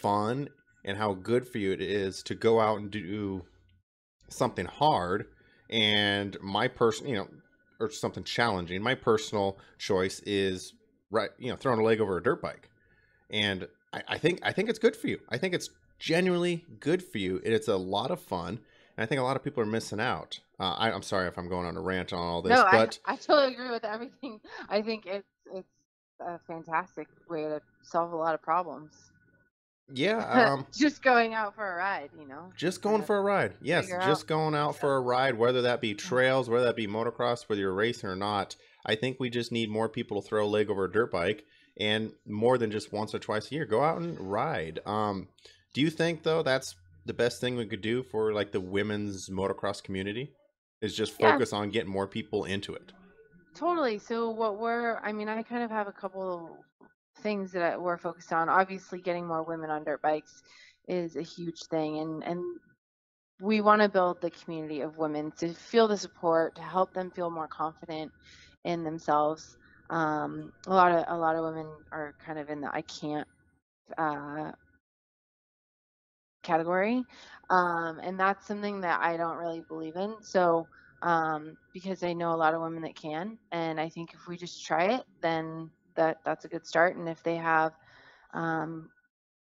fun and how good for you it is to go out and do something hard. And my or something challenging. My personal choice is throwing a leg over a dirt bike, and I think it's good for you. I think it's genuinely good for you. It's a lot of fun, and I think a lot of people are missing out. I'm sorry if I'm going on a rant on all this, No, but I totally agree with everything. I think it's a fantastic way to solve a lot of problems. yeah, Just going out for a ride, just going for a ride. Yes, just going out for a ride, whether that be trails, whether that be motocross, whether you're racing or not. I think we just need more people to throw a leg over a dirt bike, and more than just once or twice a year, go out and ride. Do you think though that's the best thing we could do for like the women's motocross community? Is just Yeah. focus on getting more people into it? Totally. So I kind of have a couple things that we're focused on. Obviously, getting more women on dirt bikes is a huge thing, and we want to build the community of women to feel the support, to help them feel more confident in themselves. A lot of women are kind of in the I can't category, and that's something that I don't really believe in. So because I know a lot of women that can, and I think if we just try it, then that's a good start. And if they have um,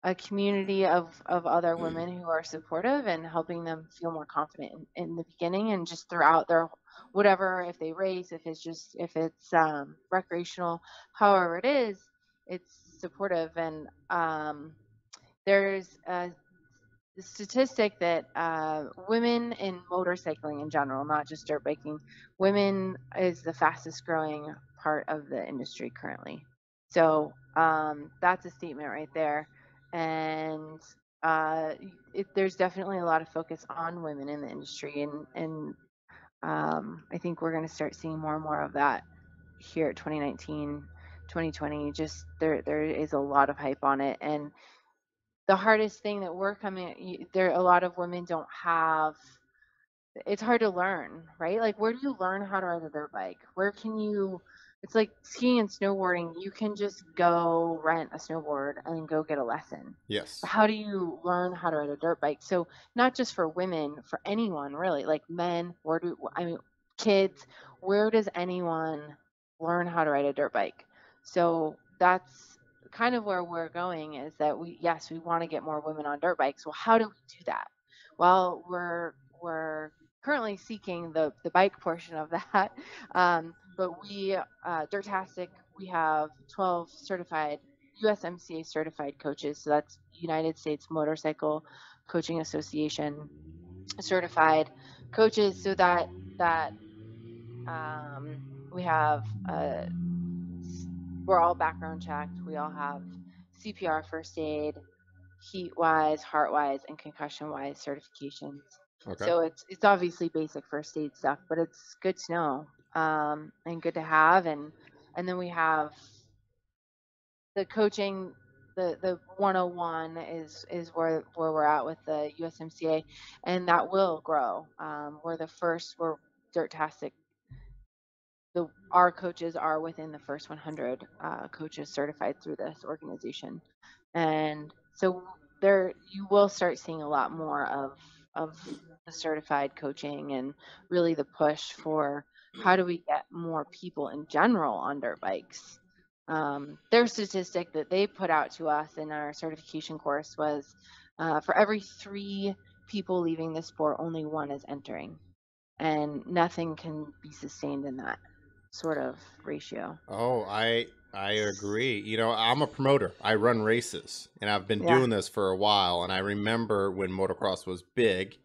a community of other women who are supportive and helping them feel more confident in the beginning and just throughout their whatever, if they race, if it's recreational, however it is, it's supportive. And there's a statistic that women in motorcycling in general, not just dirt biking, women is the fastest growing part of the industry currently. So that's a statement right there. And there's definitely a lot of focus on women in the industry. And I think we're going to start seeing more and more of that here at 2019, 2020. Just there is a lot of hype on it. And the hardest thing that we're coming there, a lot of women don't have it's hard to learn, right? Like, where do you learn how to ride a dirt bike? Where can you? It's like skiing and snowboarding. You can just go rent a snowboard and go get a lesson. Yes. But how do you learn how to ride a dirt bike? So not just for women, for anyone really, like men. Kids. Where does anyone learn how to ride a dirt bike? So that's kind of where we're going, is that we want to get more women on dirt bikes. Well, how do we do that? Well, we're currently seeking the bike portion of that. But we, Dirtastic, we have 12 certified USMCA certified coaches. So that's United States Motorcycle Coaching Association certified coaches. So that we have, we're all background checked. We all have CPR, first aid, heat wise, heart wise, and concussion wise certifications. Okay. So it's obviously basic first aid stuff, but it's good to know, and good to have. And then we have the coaching. The 101 is where we're at with the USMCA, and that will grow. We're Dirtastic. Our coaches are within the first 100 coaches certified through this organization, and so there you will start seeing a lot more of the certified coaching, and really the push for how do we get more people in general on dirt bikes. Their statistic that they put out to us in our certification course was, for every 3 people leaving the sport, only 1 is entering, and nothing can be sustained in that sort of ratio. Oh, I agree. You know, I'm a promoter. I run races, and I've been Yeah. doing this for a while. And I remember when motocross was big,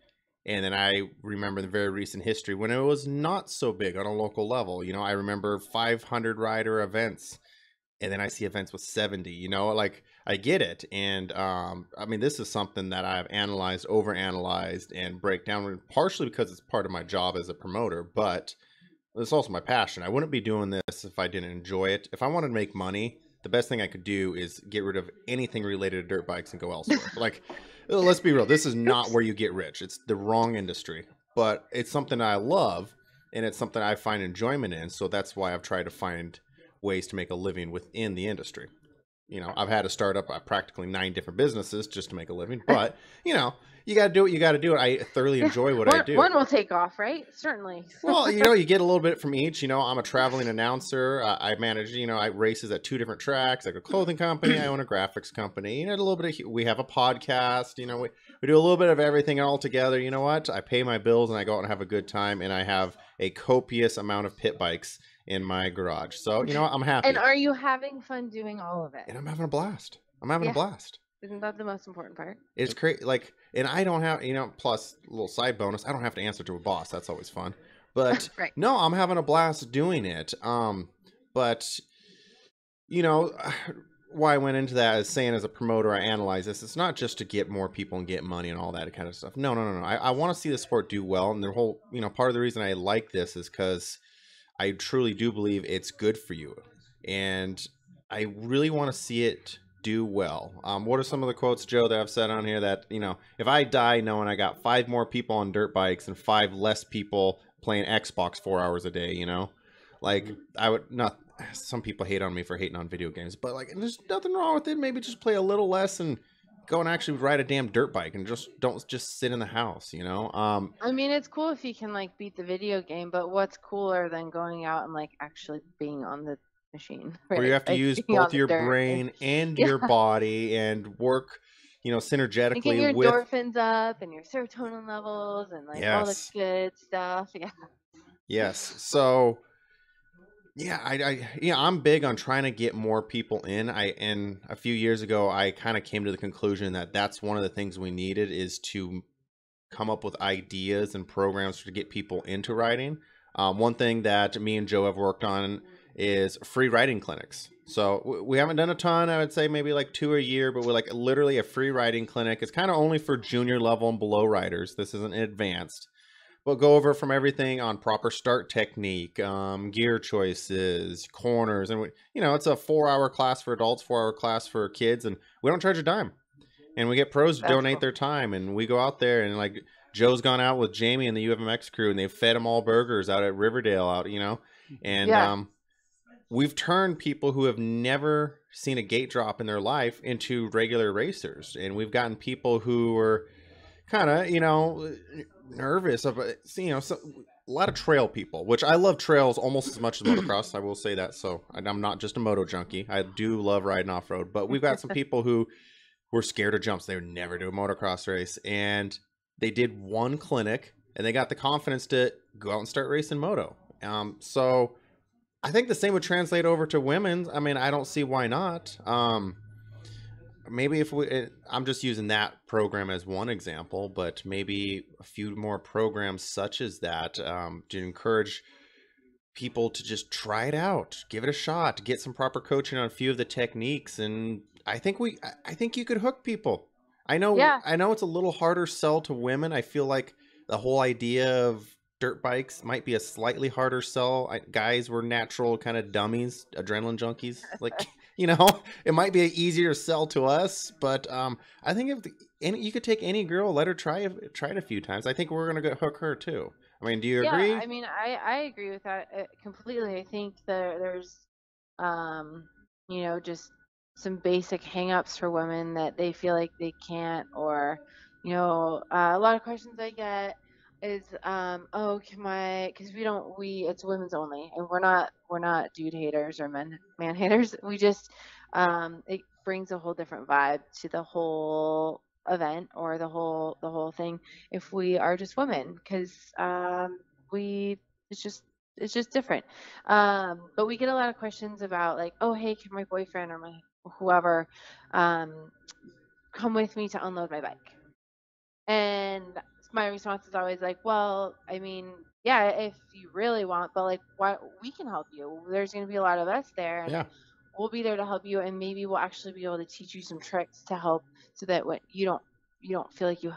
and then I remember the very recent history when it was not so big on a local level. You know, I remember 500 rider events, and then I see events with 70. You know, like I get it. And I mean, this is something that I've analyzed, overanalyzed, and break down, partially because it's part of my job as a promoter, but it's also my passion. I wouldn't be doing this if I didn't enjoy it. If I wanted to make money, the best thing I could do is get rid of anything related to dirt bikes and go elsewhere. Like, let's be real. This is not where you get rich. It's the wrong industry. But it's something I love, and it's something I find enjoyment in. So that's why I've tried to find ways to make a living within the industry. You know, I've had to start up practically 9 different businesses just to make a living. But, you know, you got to do what you got to do. I thoroughly enjoy what I do. One will take off, right? Certainly. Well, you know, you get a little bit from each. You know, I'm a traveling announcer. I manage, you know, I races at 2 different tracks. I have a clothing company. I own a graphics company. You know, a little bit of, we have a podcast. You know, we do a little bit of everything all together. You know what? I pay my bills and I go out and have a good time. And I have a copious amount of pit bikes in my garage. So, you know, I'm happy. And are you having fun doing all of it? And I'm having a blast. I'm having a blast. Isn't that the most important part? It's crazy. Like, and I don't have, you know, plus a little side bonus, I don't have to answer to a boss. That's always fun. But Right. no, I'm having a blast doing it. But you know, why I went into that is saying, as a promoter, I analyze this. It's not just to get more people and get money and all that kind of stuff. No. I want to see the sport do well. And the whole, you know, part of the reason I like this is because I truly do believe it's good for you. And I really want to see it do well. What are some of the quotes, Joe, that I've said on here that, you know, if I die knowing I got 5 more people on dirt bikes and 5 less people playing Xbox 4 hours a day, you know, like I would not, some people hate on me for hating on video games, but like, there's nothing wrong with it. Maybe just play a little less and go and actually ride a damn dirt bike and just don't just sit in the house, you know? I mean, it's cool if you can like beat the video game, but what's cooler than going out and like actually being on the machine, right? Where you have to like, use both your brain and your body and work, you know, synergetically and get your with endorphins up and your serotonin levels and like all the good stuff. Yes. So yeah, I'm big on trying to get more people in. And a few years ago, I kind of came to the conclusion that that's one of the things we needed, is to come up with ideas and programs to get people into riding. One thing that me and Joe have worked on is free riding clinics. So we haven't done a ton. I would say maybe like 2 a year, but we're like literally a free riding clinic. It's kind of only for junior level and below riders. This isn't advanced. We'll go over from everything on proper start technique, gear choices, corners, and you know, it's a 4-hour class for adults, 4-hour class for kids, and we don't charge a dime. And we get pros to donate their time, and we go out there and like Joe's gone out with Jamie and the UFMX crew, and they've fed them all burgers out at Riverdale, and Yeah. we've turned people who have never seen a gate drop in their life into regular racers, and we've gotten people who were kind of nervous about a lot of trail people, which I love trails almost as much as motocross. I will say that. So I'm not just a moto junkie. I do love riding off road, but we've got some people who were scared of jumps. They would never do a motocross race, and they did one clinic, and they got the confidence to go out and start racing moto. So I think the same would translate over to women. I mean, I don't see why not. Maybe I'm just using that program as one example, but maybe a few more programs such as that to encourage people to just try it out, give it a shot, get some proper coaching on a few of the techniques, and I think you could hook people. I Yeah. know it's a little harder sell to women. I feel like the whole idea of dirt bikes might be a slightly harder sell. Guys were natural kind of dummies, adrenaline junkies. Like, it might be easier sell to us, but I think you could take any girl, let her try it a few times. I think we're gonna hook her too. I mean, do you Yeah, agree? I mean, I agree with that completely. I think there's, um, just some basic hangups for women that they feel like they can't, or, a lot of questions I get is, oh, because it's women's only, and we're not dude haters or man haters. We just, it brings a whole different vibe to the whole event or the whole thing if we are just women, because we it's just it's just different. But we get a lot of questions about, like, oh, hey, can my boyfriend or my whoever um, come with me to unload my bike? And my response is always like, well, I mean, yeah, if you really want, but like, why, we can help you. There's going to be a lot of us there, and Yeah. we'll be there to help you, and maybe we'll actually be able to teach you some tricks to help, so that when you don't feel like you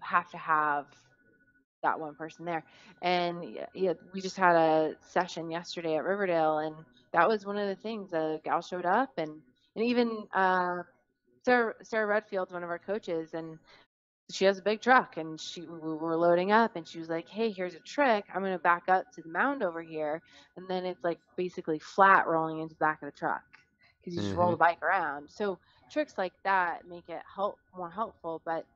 have to have that one person there. And yeah, we just had a session yesterday at Riverdale, and that was one of the things. A gal showed up, and even Sarah Redfield's one of our coaches, and she has a big truck, and we were loading up, and she was like, hey, here's a trick. I'm going to back up to the mound over here, and then it's like basically flat rolling into the back of the truck, because you just roll the bike around. So tricks like that make it more helpful. But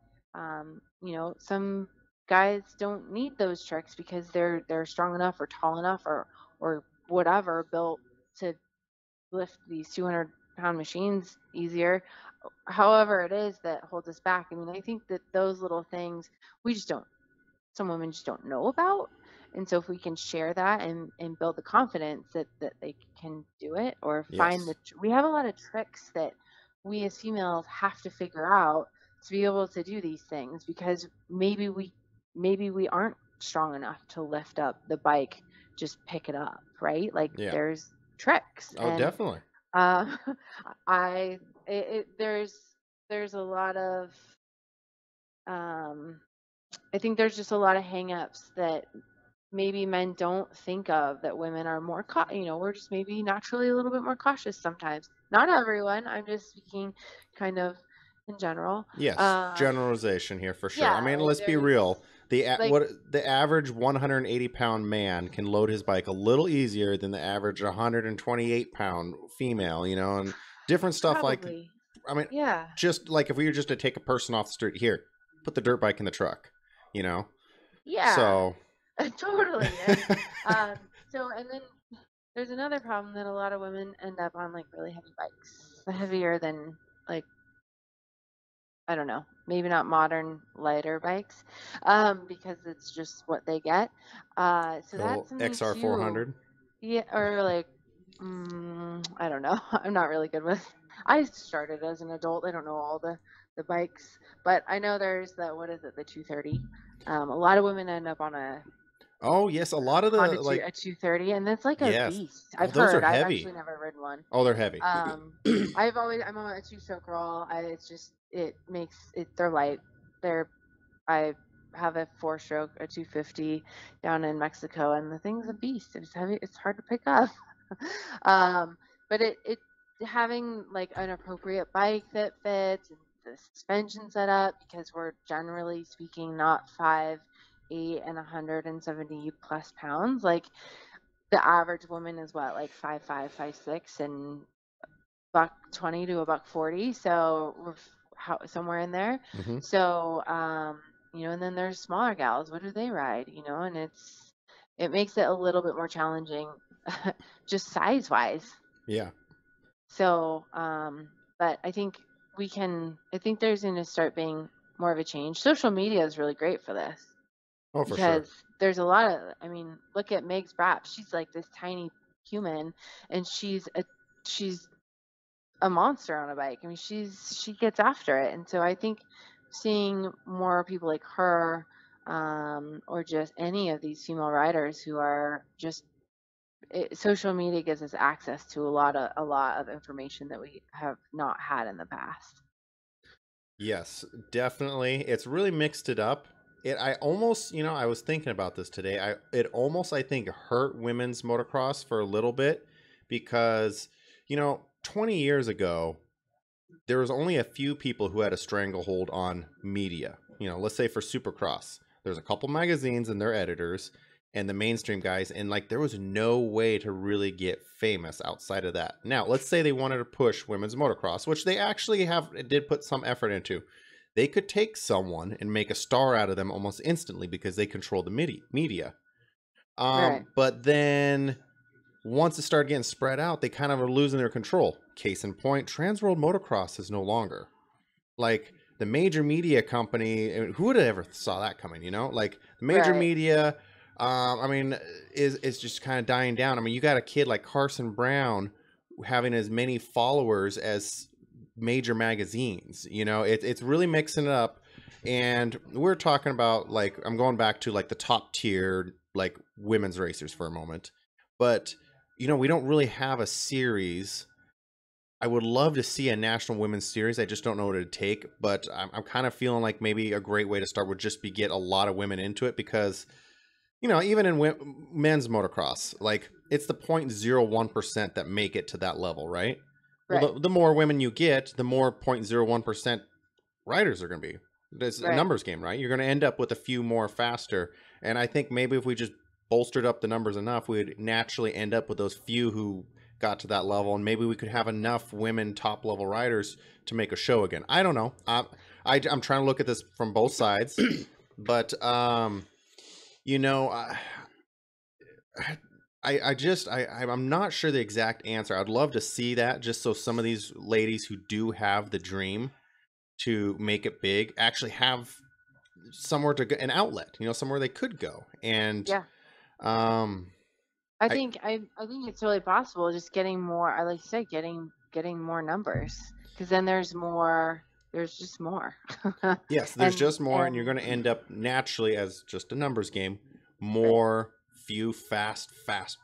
some guys don't need those tricks because they're strong enough or tall enough or whatever, built to lift these 200-pound machines easier. However it is that holds us back. I mean, I think that those little things some women just don't know about. And so if we can share that and build the confidence that they can do it, or find Yes. we have a lot of tricks that we as females have to figure out to be able to do these things, because maybe we aren't strong enough to lift up the bike, just pick it up, right? Like, Yeah. there's tricks. Oh, And definitely. there's a lot of, I think there's just a lot of hangups that maybe men don't think of, that women are more we're just maybe naturally a little bit more cautious sometimes. Not everyone, I'm just speaking kind of in general. Yes, generalization here for sure. I Yeah, mean, like, let's be there's real. like, The average 180-pound man can load his bike a little easier than the average 128-pound female, and different stuff. probably, I mean, yeah, just like if we were just to take a person off the street, here, put the dirt bike in the truck, yeah, So, totally. And then there's another problem, that a lot of women end up on, like, really heavy bikes, heavier than, like, I don't know, maybe not modern lighter bikes, because it's just what they get. So little that's something XR too. 400. Yeah, or like, I don't know. I'm not really good with. I started as an adult. I don't know all the bikes, but I know there's what is it, the 230. A lot of women end up on a Oh yes, a lot of Honda the like 230, and it's like a yes. beast. Oh, I've those are heard. I've heavy. actually never ridden one. Oh, they're heavy. I'm on a two-stroke girl. It's just, they're light. I have a four-stroke, a 250 down in Mexico, and the thing's a beast. It's heavy. It's hard to pick up. um, but it having, like, an appropriate bike that fits, and the suspension set up, because we're generally speaking not 5'8" and 170 plus pounds. Like the average woman is what, like 5'5", 5'6", and $120 to $140. So we're somewhere in there. Mm-hmm. So and then there's smaller gals. What do they ride? And it makes it a little bit more challenging, just size wise. Yeah. So, but I think there's going to start being more of a change. Social media is really great for this. Oh, for sure. Because there's a lot of, look at Meg's Brap. She's like this tiny human, and she's a monster on a bike. She gets after it. And so I think seeing more people like her, or just any of these female riders who are just, social media gives us access to a lot of information that we have not had in the past. Yes, definitely. It's really mixed it up. I almost, I was thinking about this today. It almost, I think, hurt women's motocross for a little bit because, 20 years ago, there was only a few people who had a stranglehold on media. Let's say for Supercross, there's a couple magazines and their editors and the mainstream guys, and like there was no way to really get famous outside of that. Now, let's say they wanted to push women's motocross, which they actually did put some effort into. They could take someone and make a star out of them almost instantly because they control the media. Right. But then once it started getting spread out, they kind of are losing their control. Case in point, Transworld Motocross is no longer. Like the major media company, who would have ever saw that coming, Like the major media, is just kind of dying down. You got a kid like Carson Brown having as many followers as major magazines. It's really mixing it up. And we're talking about, like, I'm going back to like the top tier, like women's racers for a moment. But, we don't really have a series. I would love to see a national women's series. I just don't know what it'd take. But I'm kind of feeling like maybe a great way to start would just be get a lot of women into it because, even in men's motocross, like it's the 0.01% that make it to that level, right? Right. Well, the more women you get, the more 0.01% riders are going to be. It's a numbers game, right? You're going to end up with a few more faster. And I think maybe if we just bolstered up the numbers enough, we'd naturally end up with those few who got to that level. And maybe we could have enough women top level riders to make a show again. I don't know. I'm trying to look at this from both sides. But, I'm not sure the exact answer. I'd love to see that just so some of these ladies who do have the dream to make it big actually have somewhere to go, an outlet, somewhere they could go. And yeah, I think it's really possible just getting more. I like you said, getting more numbers, because then there's more. There's just more. Yes, there's just more, and you're going to end up naturally as just a numbers game. More few fast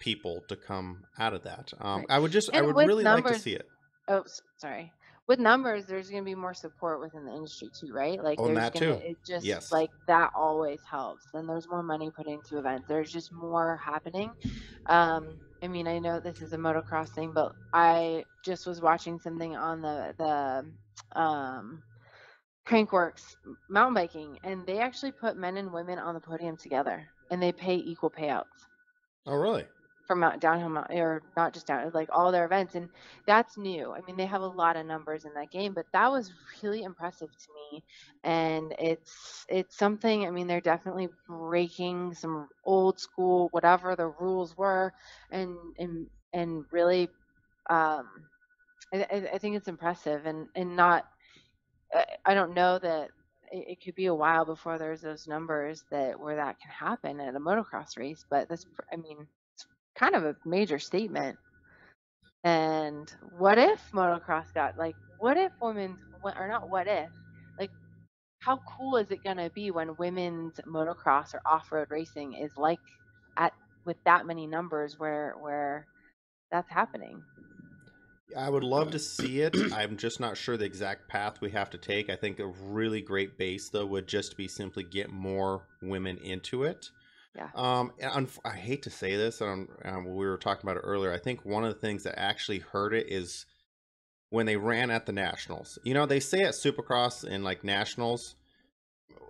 people to come out of that. I would really like to see it. Oh, sorry. With numbers, there's going to be more support within the industry too, right? Like On there's that too. It just Yes. like that always helps. And there's more money put into events. There's just more happening. I know this is a motocross thing, but I just was watching something on the Crankworks mountain biking, and they actually put men and women on the podium together, and they pay equal payouts. Oh, really? From downhill, or not just down, like all their events, and that's new. They have a lot of numbers in that game, but that was really impressive to me, and it's something. They're definitely breaking some old school, whatever the rules were, and really, I think it's impressive, and not. I don't know that it could be a while before there's those numbers where that can happen at a motocross race, but it's kind of a major statement. And what if motocross got, like, what if women's, or not what if, like, how cool is it going to be when women's motocross or off-road racing is like with that many numbers where that's happening? I would love to see it. I'm just not sure the exact path we have to take. I think a really great base, though, would just be simply get more women into it. Yeah. I hate to say this, we were talking about it earlier. I think one of the things that actually hurt it is when they ran at the nationals. You know, they say at Supercross and like nationals,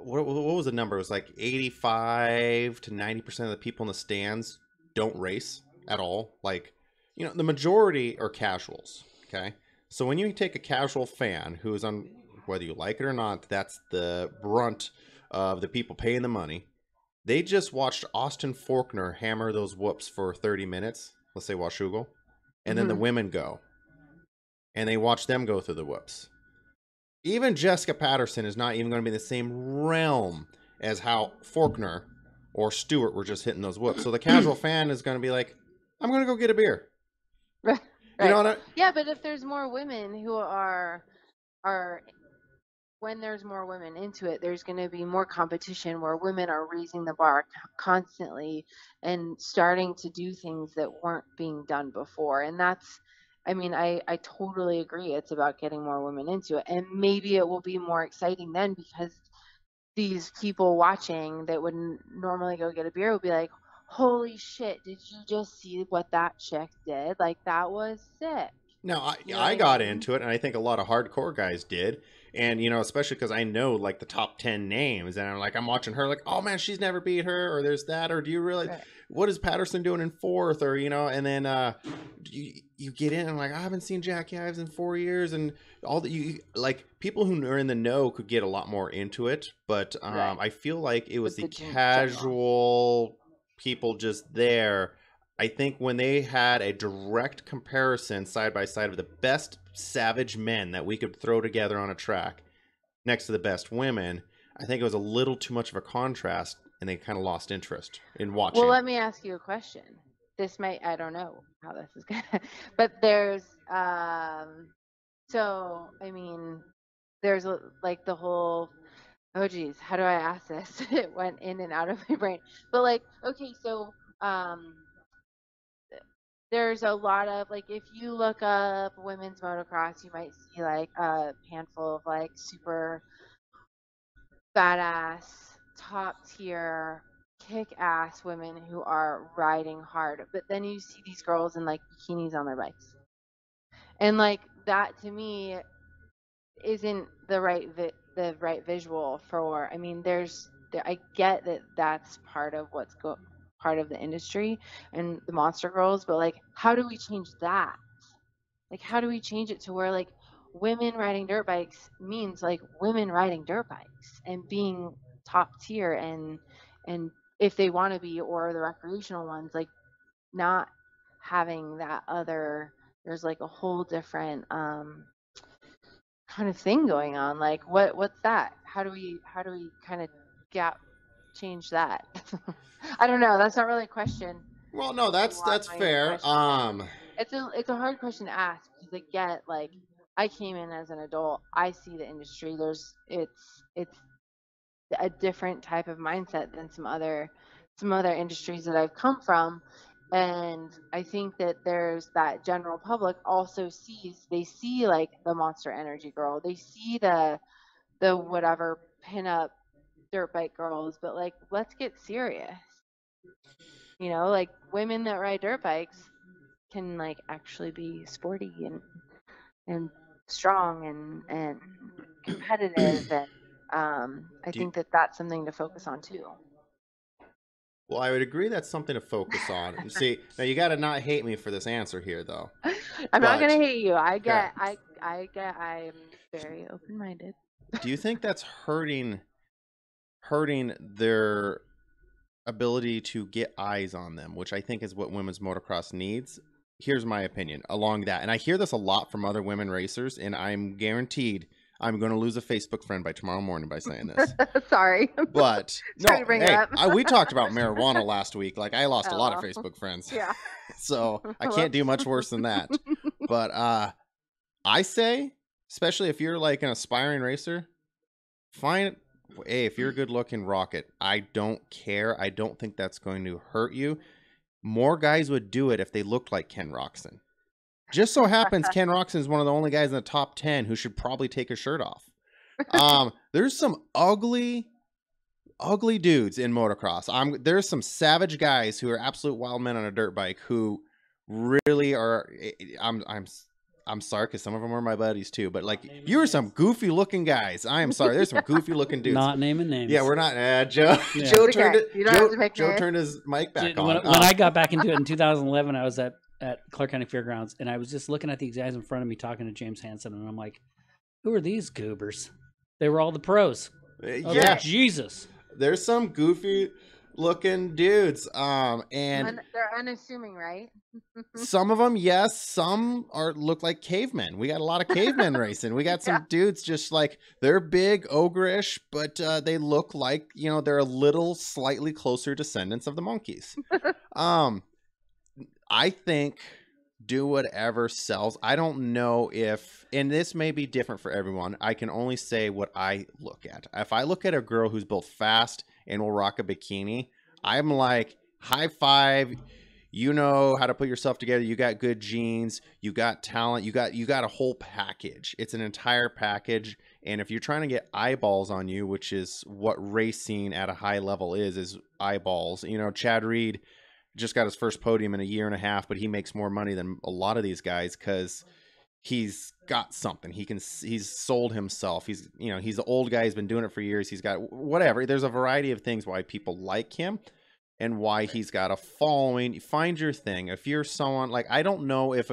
what was the number? It was like 85 to 90% of the people in the stands don't race at all. Like, you know, the majority are casuals. Okay. So when you take a casual fan who is on, whether you like it or not, that's the brunt of the people paying the money. They just watched Austin Faulkner hammer those whoops for 30 minutes. Let's say Washougal. And then the women go. And they watch them go through the whoops. Even Jessica Patterson is not even going to be in the same realm as how Faulkner or Stewart were just hitting those whoops. So the casual fan is going to be like, I'm going to go get a beer. Right. You know what Yeah, but if there's more women who are when there's more women into it, there's going to be more competition where women are raising the bar constantly and starting to do things that weren't being done before. And that's, I mean, I totally agree. It's about getting more women into it. And maybe it will be more exciting then because these people watching that wouldn't normally go get a beer will be like, holy shit, did you just see what that chick did? Like, that was sick. No, You know I what got mean? into it, and I think a lot of hardcore guys did. And, you know, especially because I know, like, the top 10 names, and I'm watching her, like, oh, man, she's never beat her, or there's that, or do you realize, Right. what is Patterson doing in fourth, or, you know, and then you get in, and I'm like, I haven't seen Jackie Ives in 4 years, and all that like, people who are in the know could get a lot more into it, but Right. I feel like it was With the the casual people just there. I think when they had a direct comparison side by side of the best savage men that we could throw together on a track next to the best women, I think it was a little too much of a contrast and they kind of lost interest in watching. Well, let me ask you a question. This might, I don't know how this is going to, but there's, so, I mean, there's like the whole, oh geez, how do I ask this? It went in and out of my brain. But like, okay, so there's a lot of like, if you look up women's motocross, you might see like a handful of like super badass, top tier, kick ass women who are riding hard. But then you see these girls in like bikinis on their bikes. And like that to me isn't the right visual for, I mean, I get that that's part of part of the industry and the monster girls, but like how do we change that? Like how do we change it to where like women riding dirt bikes means like women riding dirt bikes and being top tier and if they want to be, or the recreational ones, like not having that other, there's like a whole different kind of thing going on. Like what's that? How do we kind of change that? I don't know. That's not really a question. Well, no, that's fair. It's a hard question to ask because I get like I came in as an adult. I see the industry. It's a different type of mindset than some other industries that I've come from. And I think that there's that general public also they see like the Monster Energy girl, they see the whatever pinup dirt bike girls, but like let's get serious. You know, like women that ride dirt bikes can like actually be sporty and strong and competitive, and I think that that's something to focus on too. Well, I would agree that's something to focus on. And see, now you got to not hate me for this answer here, though. I'm not gonna hate you. I get. I'm very open-minded. Do you think that's hurting their ability to get eyes on them, which I think is what women's motocross needs? Here's my opinion along that, and I hear this a lot from other women racers, and I'm guaranteed I'm going to lose a Facebook friend by tomorrow morning by saying this. Sorry. But no, hey, we talked about marijuana last week. Like I lost a lot of Facebook friends. Yeah. So I can't do much worse than that. But I say, especially if you're like an aspiring racer, if you're good looking, rock it. I don't care. I don't think that's going to hurt you. More guys would do it if they looked like Ken Roxon. Just so happens Ken Roxon is one of the only guys in the top 10 who should probably take his shirt off. There's some ugly dudes in motocross. There's some savage guys who are absolute wild men on a dirt bike who really are. I'm sorry, because some of them are my buddies too. But like, naming you were some names. goofy looking guys. I am sorry. There's some goofy looking dudes. Not naming names. Yeah, we're not. Joe. Yeah. Joe It's okay. turned it. You don't have to pick Joe names. turned his mic back Dude, on. when I got back into it in 2011, I was at Clark County Fairgrounds, and I was just looking at these guys in front of me talking to James Hansen, and I'm like, who are these goobers? They were all the pros. I was yeah, like, Jesus. there's some goofy looking dudes. And They're unassuming, right? some of them, yes, some look like cavemen. We got a lot of cavemen racing. We got some dudes just like, they're big, ogreish, but they look like, you know, they're a little slightly closer descendants of the monkeys. I think do whatever sells. I don't know if, and this may be different for everyone. I can only say what I look at. If I look at a girl who's both fast and will rock a bikini, I'm like, high five. You know how to put yourself together. You got good genes. You got talent. You got a whole package. It's an entire package. And if you're trying to get eyeballs on you, which is what racing at a high level is eyeballs. You know, Chad Reed just got his first podium in a year and a half, but he makes more money than a lot of these guys because he's got something. He's sold himself. He's the old guy. He's been doing it for years. He's got whatever. There's a variety of things why people like him and why he's got a following. Find your thing. If you're someone like, I don't know if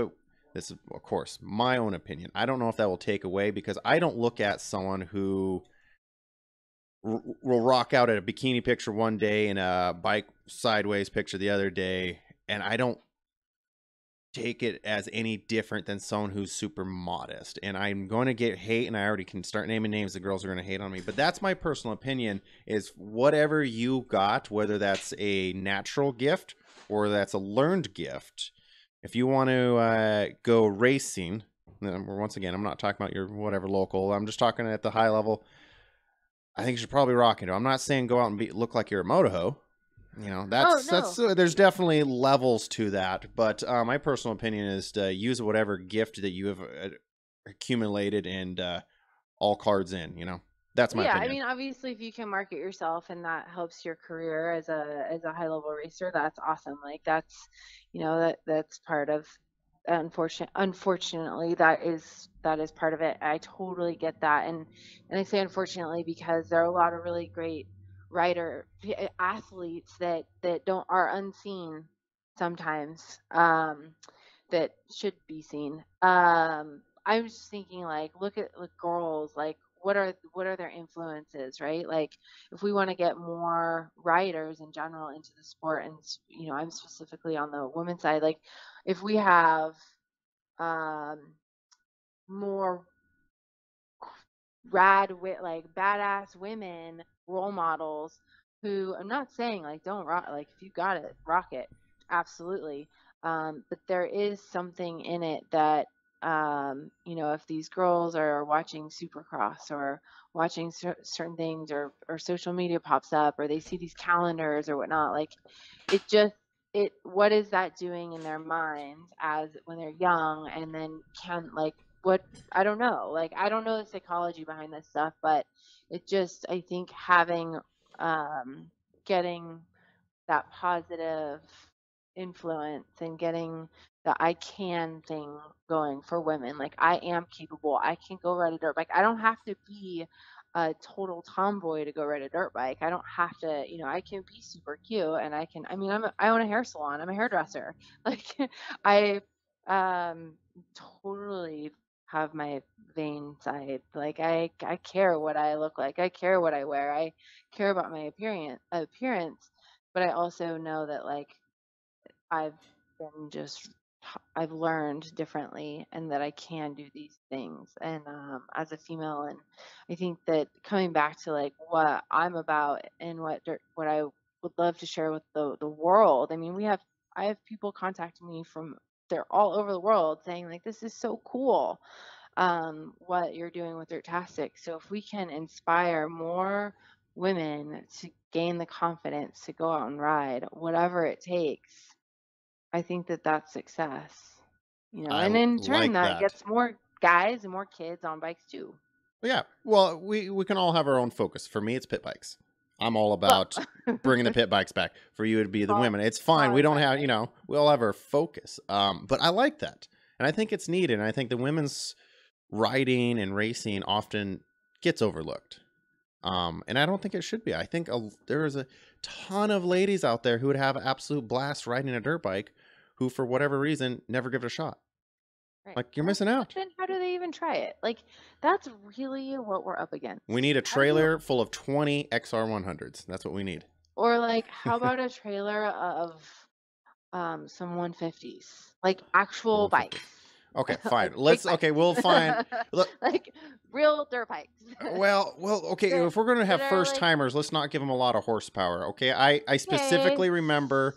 this is of course my own opinion. I don't know if that will take away, because I don't look at someone who will rock out at a bikini picture one day and a bike sideways picture the other day, and I don't take it as any different than someone who's super modest. And I'm going to get hate, and I already can start naming names. The girls are going to hate on me, but that's my personal opinion, is whatever you got, whether that's a natural gift or that's a learned gift, if you want to go racing, once again, I'm not talking about your whatever local, I'm just talking at the high level, I think you should probably rock into. I'm not saying go out and look like you're a moto. You know, that's there's definitely levels to that. But my personal opinion is to use whatever gift that you have accumulated and all cards in. You know, that's my opinion. I mean, obviously, if you can market yourself and that helps your career as a high level racer, that's awesome. Like that's part of. Unfortunately, that is part of it. I totally get that, and I say unfortunately because there are a lot of really great athletes that are unseen sometimes, that should be seen. I'm just thinking, like, look at girls, like what are their influences, right? Like if we want to get more riders in general into the sport, and I'm specifically on the women's side, like if we have more like badass women role models, who, I'm not saying like don't rock, like if you got it, rock it, absolutely, but there is something in it that if these girls are watching Supercross or watching certain things, or social media pops up, or they see these calendars or whatnot, like what is that doing in their minds as when they're young, and then I don't know. Like, I don't know the psychology behind this stuff, but I think having, getting that positive influence and getting the I can thing going for women. Like, I am capable. I can go ride a dirt bike. I don't have to be a total tomboy to go ride a dirt bike. I don't have to, I can be super cute, and I own a hair salon. I'm a hairdresser. Like, I totally have my vain side. Like, I care what I look like. I care what I wear. I care about my appearance, but I also know that, like, I've learned differently, and that I can do these things, and as a female. And I think that coming back to like what I'm about and what I would love to share with the world. I mean, I have people contacting me they're all over the world saying, like, this is so cool, what you're doing with Dirtastic. So if we can inspire more women to gain the confidence to go out and ride, whatever it takes, I think that that's success. And in turn, that gets more guys and more kids on bikes too. Yeah. Well, we can all have our own focus. For me, it's pit bikes. I'm all about bringing the pit bikes back. For you, it'd be the women. It's fine. We don't have, we all have our focus. But I like that. And I think it's needed. And I think the women's riding and racing often gets overlooked. And I don't think it should be. I think there is a ton of ladies out there who would have an absolute blast riding a dirt bike who, for whatever reason, never give it a shot. Right. Like, you're Well, missing out. then how do they even try it? Like, that's really what we're up against. We need a How do you- trailer full of 20 XR100s. That's what we need. Or like, how about a trailer of some 150s, like actual 150. bikes? Okay, Like fine. big Let's bikes. okay. We'll find. Look, Like real dirt bikes. well. Okay. That- If we're gonna have that are, first like- timers, let's not give them a lot of horsepower. Okay. I specifically remember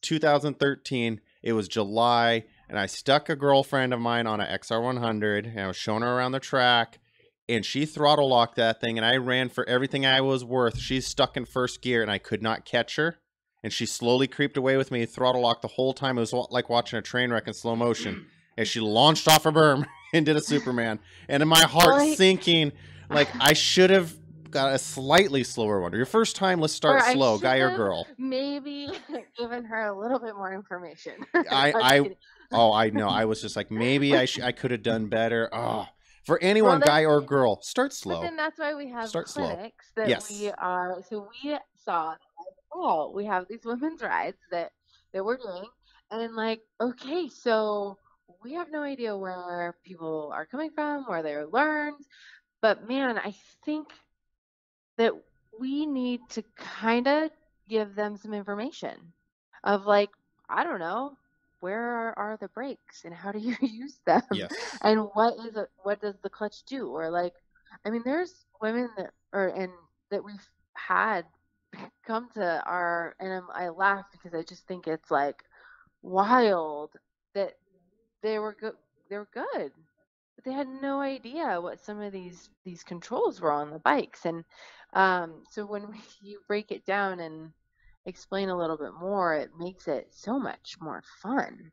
2013. It was July, and I stuck a girlfriend of mine on an XR100, and I was showing her around the track, and she throttle locked that thing, and I ran for everything I was worth. She's stuck in first gear, and I could not catch her. And she slowly creeped away with me, throttle locked the whole time. It was like watching a train wreck in slow motion. And she launched off a berm and did a Superman. And in my heart Like- sinking, like I should have got a slightly slower one. Your first time, let's start Or I slow, guy or should've girl. Maybe given her a little bit more information. I kidding. I know. I was just like, maybe I could have done better. Oh, for anyone, Well, then- guy or girl, start But slow. then that's why we have Start slow. clinics that Yes. we are. So we saw, like, oh, we have these women's rides that we're doing, and like, okay, so we have no idea where people are coming from, where they're learned, but man, I think that we need to kind of give them some information of like, I don't know, where are the brakes and how do you use them? Yes. And what does the clutch do? Or like, I mean, there's women that we've had come to our, and I laugh because I just think it's like wild that they were good. They were good, but they had no idea what some of these controls were on the bikes. And so when you break it down and explain a little bit more, it makes it so much more fun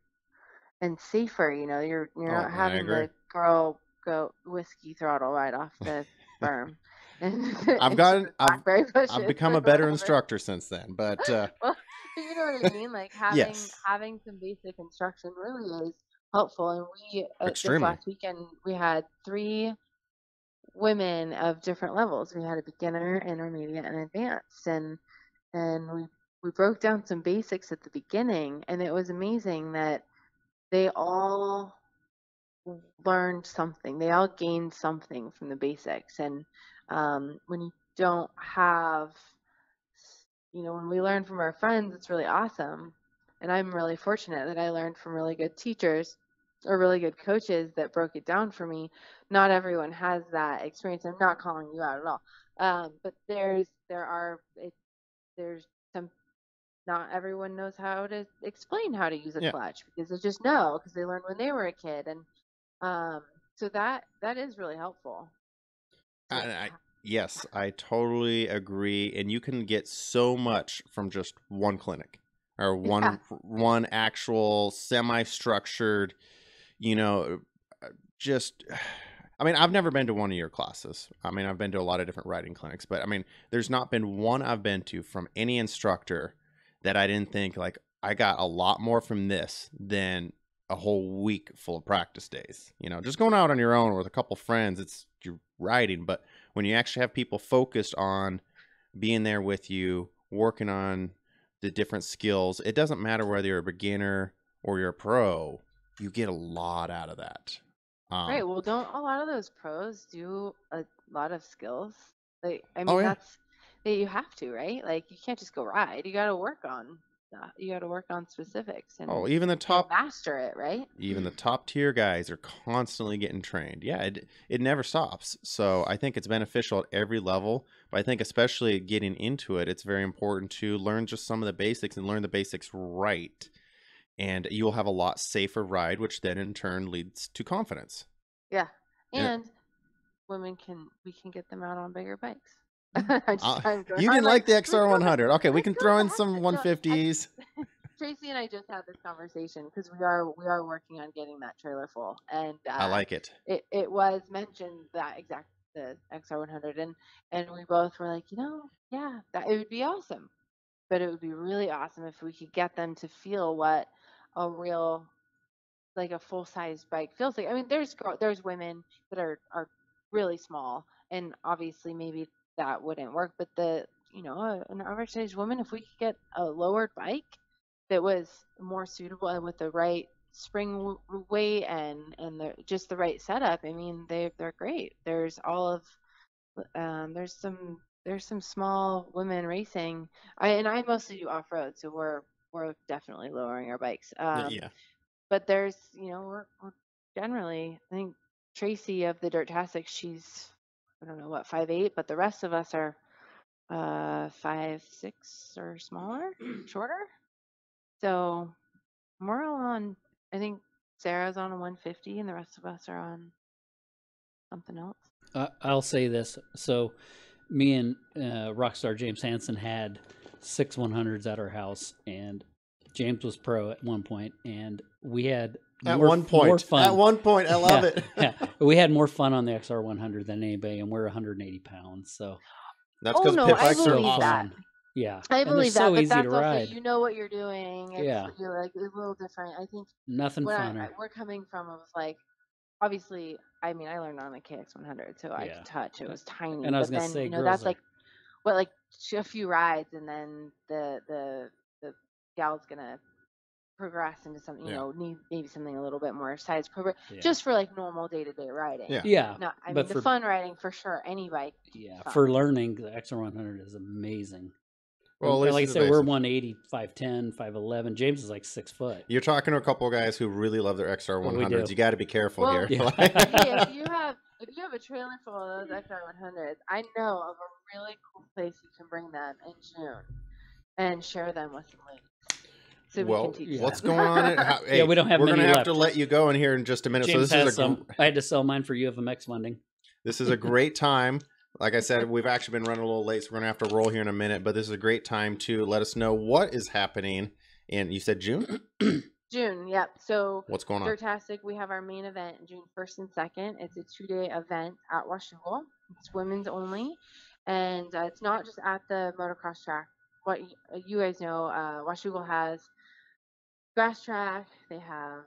and safer. You know, you're not I having agree. the girl go whiskey throttle right off the berm. And I've gotten. I've I've become a better instructor since then. But Well, you know what I mean? Like having Yes. having some basic instruction really is helpful. And we this Extremely. last weekend we had 3 women of different levels. We had a beginner, intermediate, and advanced, and we broke down some basics at the beginning, and it was amazing that they all learned something. They all gained something from the basics. And when you don't have, you know, when we learn from our friends, it's really awesome. And I'm really fortunate that I learned from really good teachers or really good coaches that broke it down for me. Not everyone has that experience. I'm not calling you out at all. But there's some, not everyone knows how to explain how to use a Yeah. clutch because they just know because they learned when they were a kid. And so that is really helpful. Yes, I totally agree. And you can get so much from just one clinic or one actual semi-structured, you know, just. I mean, I've never been to one of your classes. I mean, I've been to a lot of different riding clinics, but I mean, there's not been one I've been to from any instructor that I didn't think like I got a lot more from this than a whole week full of practice days. You know, just going out on your own with a couple friends, it's you're riding, but when you actually have people focused on being there with you, working on the different skills, it doesn't matter whether you're a beginner or you're a pro, you get a lot out of that. Right. Well, don't a lot of those pros do a lot of skills? Like, I mean, Oh, yeah. that's you have to, right? Like, you can't just go ride. You got to work on that. You got to work on specifics and, Even the and top master it, right? even the top tier guys are constantly getting trained. Yeah, it never stops. So I think it's beneficial at every level, but I think especially getting into it, it's very important to learn just some of the basics and learn the basics right. And you'll have a lot safer ride, which then in turn leads to confidence. Yeah. Yeah. And we can get them out on bigger bikes. You didn't like the XR100. Okay, we can throw in some 150s. Tracy and I just had this conversation because we are working on getting that trailer full, and I like it. It was mentioned that the XR100, and we both were like, you know, yeah, that it would be awesome, but it would be really awesome if we could get them to feel what a real like a full size bike feels like. I mean, there's women that are really small, and obviously maybe that wouldn't work. But an average sized woman, if we could get a lowered bike that was more suitable and with the right spring weight and just the right setup, I mean, they're great. There's all of there's some small women racing. I mostly do off road, so we're definitely lowering our bikes. Yeah. But there's we're generally, I think Tracy of the Dirtastic, she's I don't know what 5'8", but the rest of us are 5'6" or smaller, shorter. So we're all on. I think Sarah's on a 150, and the rest of us are on something else. I'll say this. So, me and Rockstar James Hansen had 6 100s at our house, and James was pro at one point, and we had more fun. At one point, I love it. Yeah, we had more fun on the XR 100 than anybody, and we're 180 pounds. So that's because pit I bikes are believe awesome. that. Yeah, I believe that, so but easy that's to also ride. you know what you're doing. Yeah. You're like a little different. I think Nothing funner. we're coming from, it was like, obviously, I mean, I learned on a KX100, so I could touch. It was tiny, And I was but gonna then say, that's girls like what, like a few rides, and then the gal's gonna progress into something, need maybe something a little bit more size appropriate, just for like normal day-to-day riding. Yeah. Not, I but mean, the fun riding for sure. Any bike. Yeah, fun. for learning, the XR100 is amazing. Well, like I said, we're 180, 5'10", 5'11". James is like 6 foot. You're talking to a couple of guys who really love their XR100s. You got to be careful here. Yeah. Hey, if you have a trailer full of those XR100s, I know of a really cool place you can bring them in June and share them with some ladies. So we can teach what's them. going on? Hey, we don't have we're many gonna have left. to let you go in here in just a minute. James so this is I had to sell mine for UFMX funding. This is a great time. Like I said, we've actually been running a little late, so we're gonna have to roll here in a minute. But this is a great time to let us know what is happening. And you said June? June, yep. So what's going on? Dirtastic, we have our main event June 1st and 2nd. It's a 2-day event at Washougal. It's women's only, and it's not just at the motocross track. What you guys know, Washougal has grass track. They have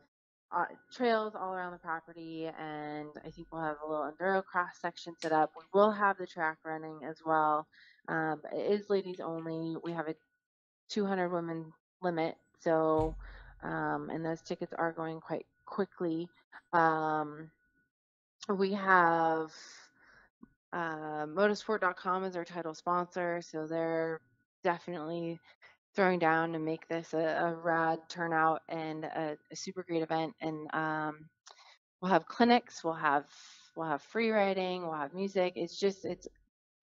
trails all around the property, and I think we'll have a little enduro cross section set up. We will have the track running as well. It is ladies only. We have a 200 women limit, so and those tickets are going quite quickly. We have motorsport.com as our title sponsor, so they're definitely throwing down to make this a rad turnout and a super great event. And we'll have clinics, we'll have free riding, we'll have music. It's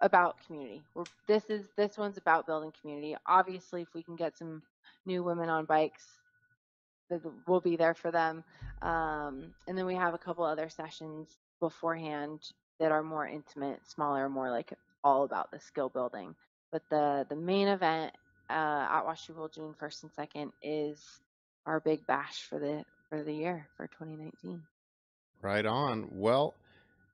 about community. This one's about building community. Obviously, if we can get some new women on bikes, we'll be there for them. And then we have a couple other sessions beforehand that are more intimate, smaller, more like all about the skill building. But the main event at Washougal June 1st and 2nd is our big bash for the year for 2019. Right on. Well,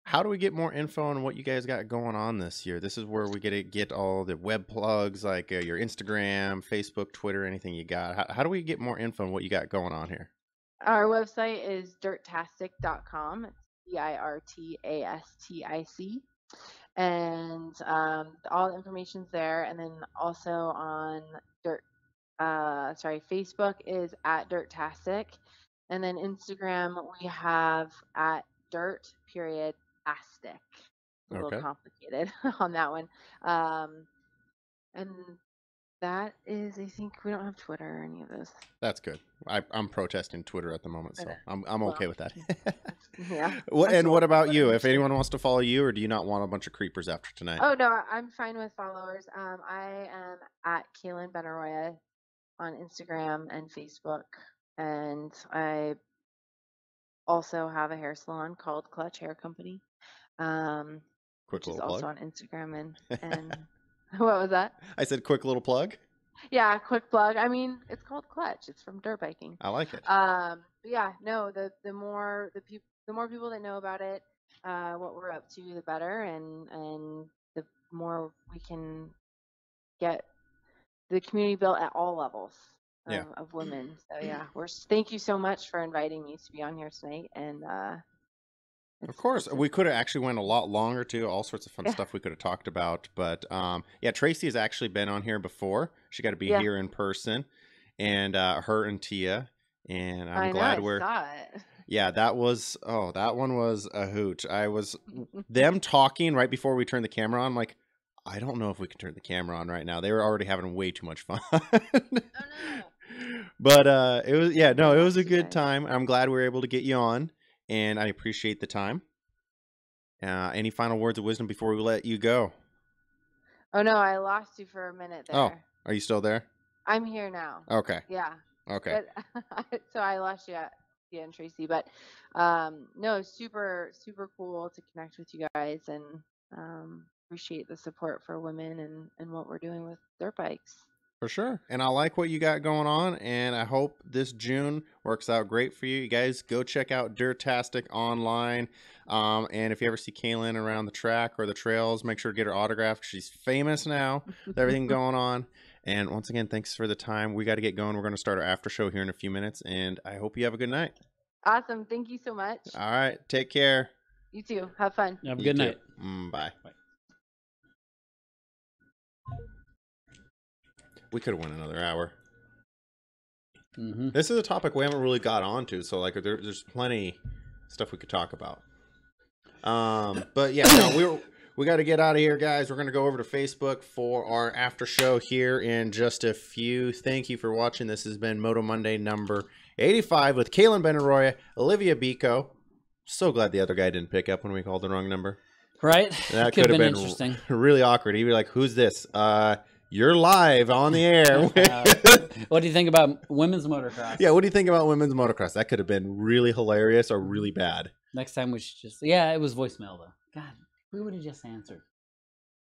how do we get more info on what you guys got going on this year? This is where we get all the web plugs, like your Instagram, Facebook, Twitter, anything you got. How do we get more info on what you got going on here? Our website is dirtastic.com. It's DIRTASTIC. And all the information's there. And then also on Facebook is at Dirtastic. And then Instagram, we have at dirt.astic. A little complicated on that one. And that is, I think we don't have Twitter or any of those. That's good. I'm protesting Twitter at the moment, so I'm okay with that. Yeah. What about you? If anyone wants to follow you, or do you not want a bunch of creepers after tonight? Oh, no, I'm fine with followers. I am at Kalyn Benaroya on Instagram and Facebook. And I also have a hair salon called Clutch Hair Company. Quick which is little also plug. on Instagram and what was that? I said quick little plug. Yeah, quick plug. I mean, it's called Clutch. It's from dirt biking. I like it. But yeah, no, the more people that know about it, what we're up to, the better, and the more we can get the community built at all levels. Yeah. of women. So yeah, thank you so much for inviting me to be on here tonight. And Of course, we could have actually went a lot longer too. All sorts of fun Yeah. stuff we could have talked about. But yeah, Tracy has actually been on here before. She got to be Yeah. here in person, and her and Tia. And I'm I glad know, I we're. saw it. Yeah, that one was a hoot. I was them talking right before we turned the camera on. I'm like, I don't know if we can turn the camera on right now. They were already having way too much fun. Oh no. But it was it was a lost you good guys. time. I'm glad we were able to get you on, and I appreciate the time. Any final words of wisdom before we let you go? Oh no, I lost you for a minute there. Oh, are you still there? I'm here now. Okay. Yeah. Okay. But so I lost you and Tracy, but no, super cool to connect with you guys, and appreciate the support for women and what we're doing with dirt bikes. For sure. And I like what you got going on, and I hope this June works out great for you. You guys go check out Dirtastic online. And if you ever see Kalyn around the track or the trails, make sure to get her autograph. She's famous now with everything going on. And once again, thanks for the time. We got to get going. We're going to start our after show here in a few minutes, and I hope you have a good night. Awesome. Thank you so much. All right. Take care. You too. Have fun. Have a You good too. night. Bye. We could have went another hour. Mm-hmm. This is a topic we haven't really got onto, so like there's plenty stuff we could talk about. But yeah, no, we got to get out of here, guys. We're gonna go over to Facebook for our after show here in just a few. Thank you for watching. This has been Moto Monday number 85 with Kalyn Benaroya, Olivia Beko. So glad the other guy didn't pick up when we called the wrong number. Right? That could have been interesting. interesting. Really awkward. He'd be like, "Who's this?" You're live on the air. What do you think about women's motocross? Yeah, what do you think about women's motocross? That could have been really hilarious or really bad. Next time we should just... Yeah, it was voicemail, though. God, we would have just answered.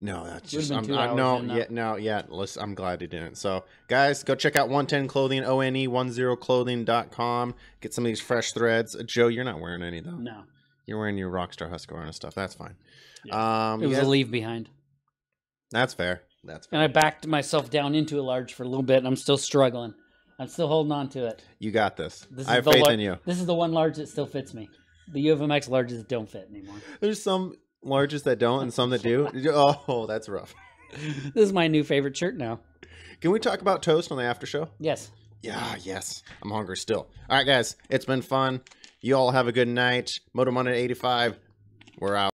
No, that's Would've just... been 2 hours in, Listen, I'm glad you didn't. So, guys, go check out 110 Clothing, ONE10clothing.com. Get some of these fresh threads. Joe, you're not wearing any, though. No. You're wearing your Rockstar Husqvarna stuff. That's fine. Yeah. It was a leave behind. That's fair. That's fair. And I backed myself down into a large for a little bit, and I'm still struggling. I'm still holding on to it. You got this. This I have is faith in you. This is the one large that still fits me. The U of MX larges don't fit anymore. There's some larges that don't and some that do. Oh, that's rough. This is my new favorite shirt now. Can we talk about toast on the after show? Yes. Yeah, yes. I'm hungry still. All right, guys. It's been fun. You all have a good night. Moto Monday 85. We're out.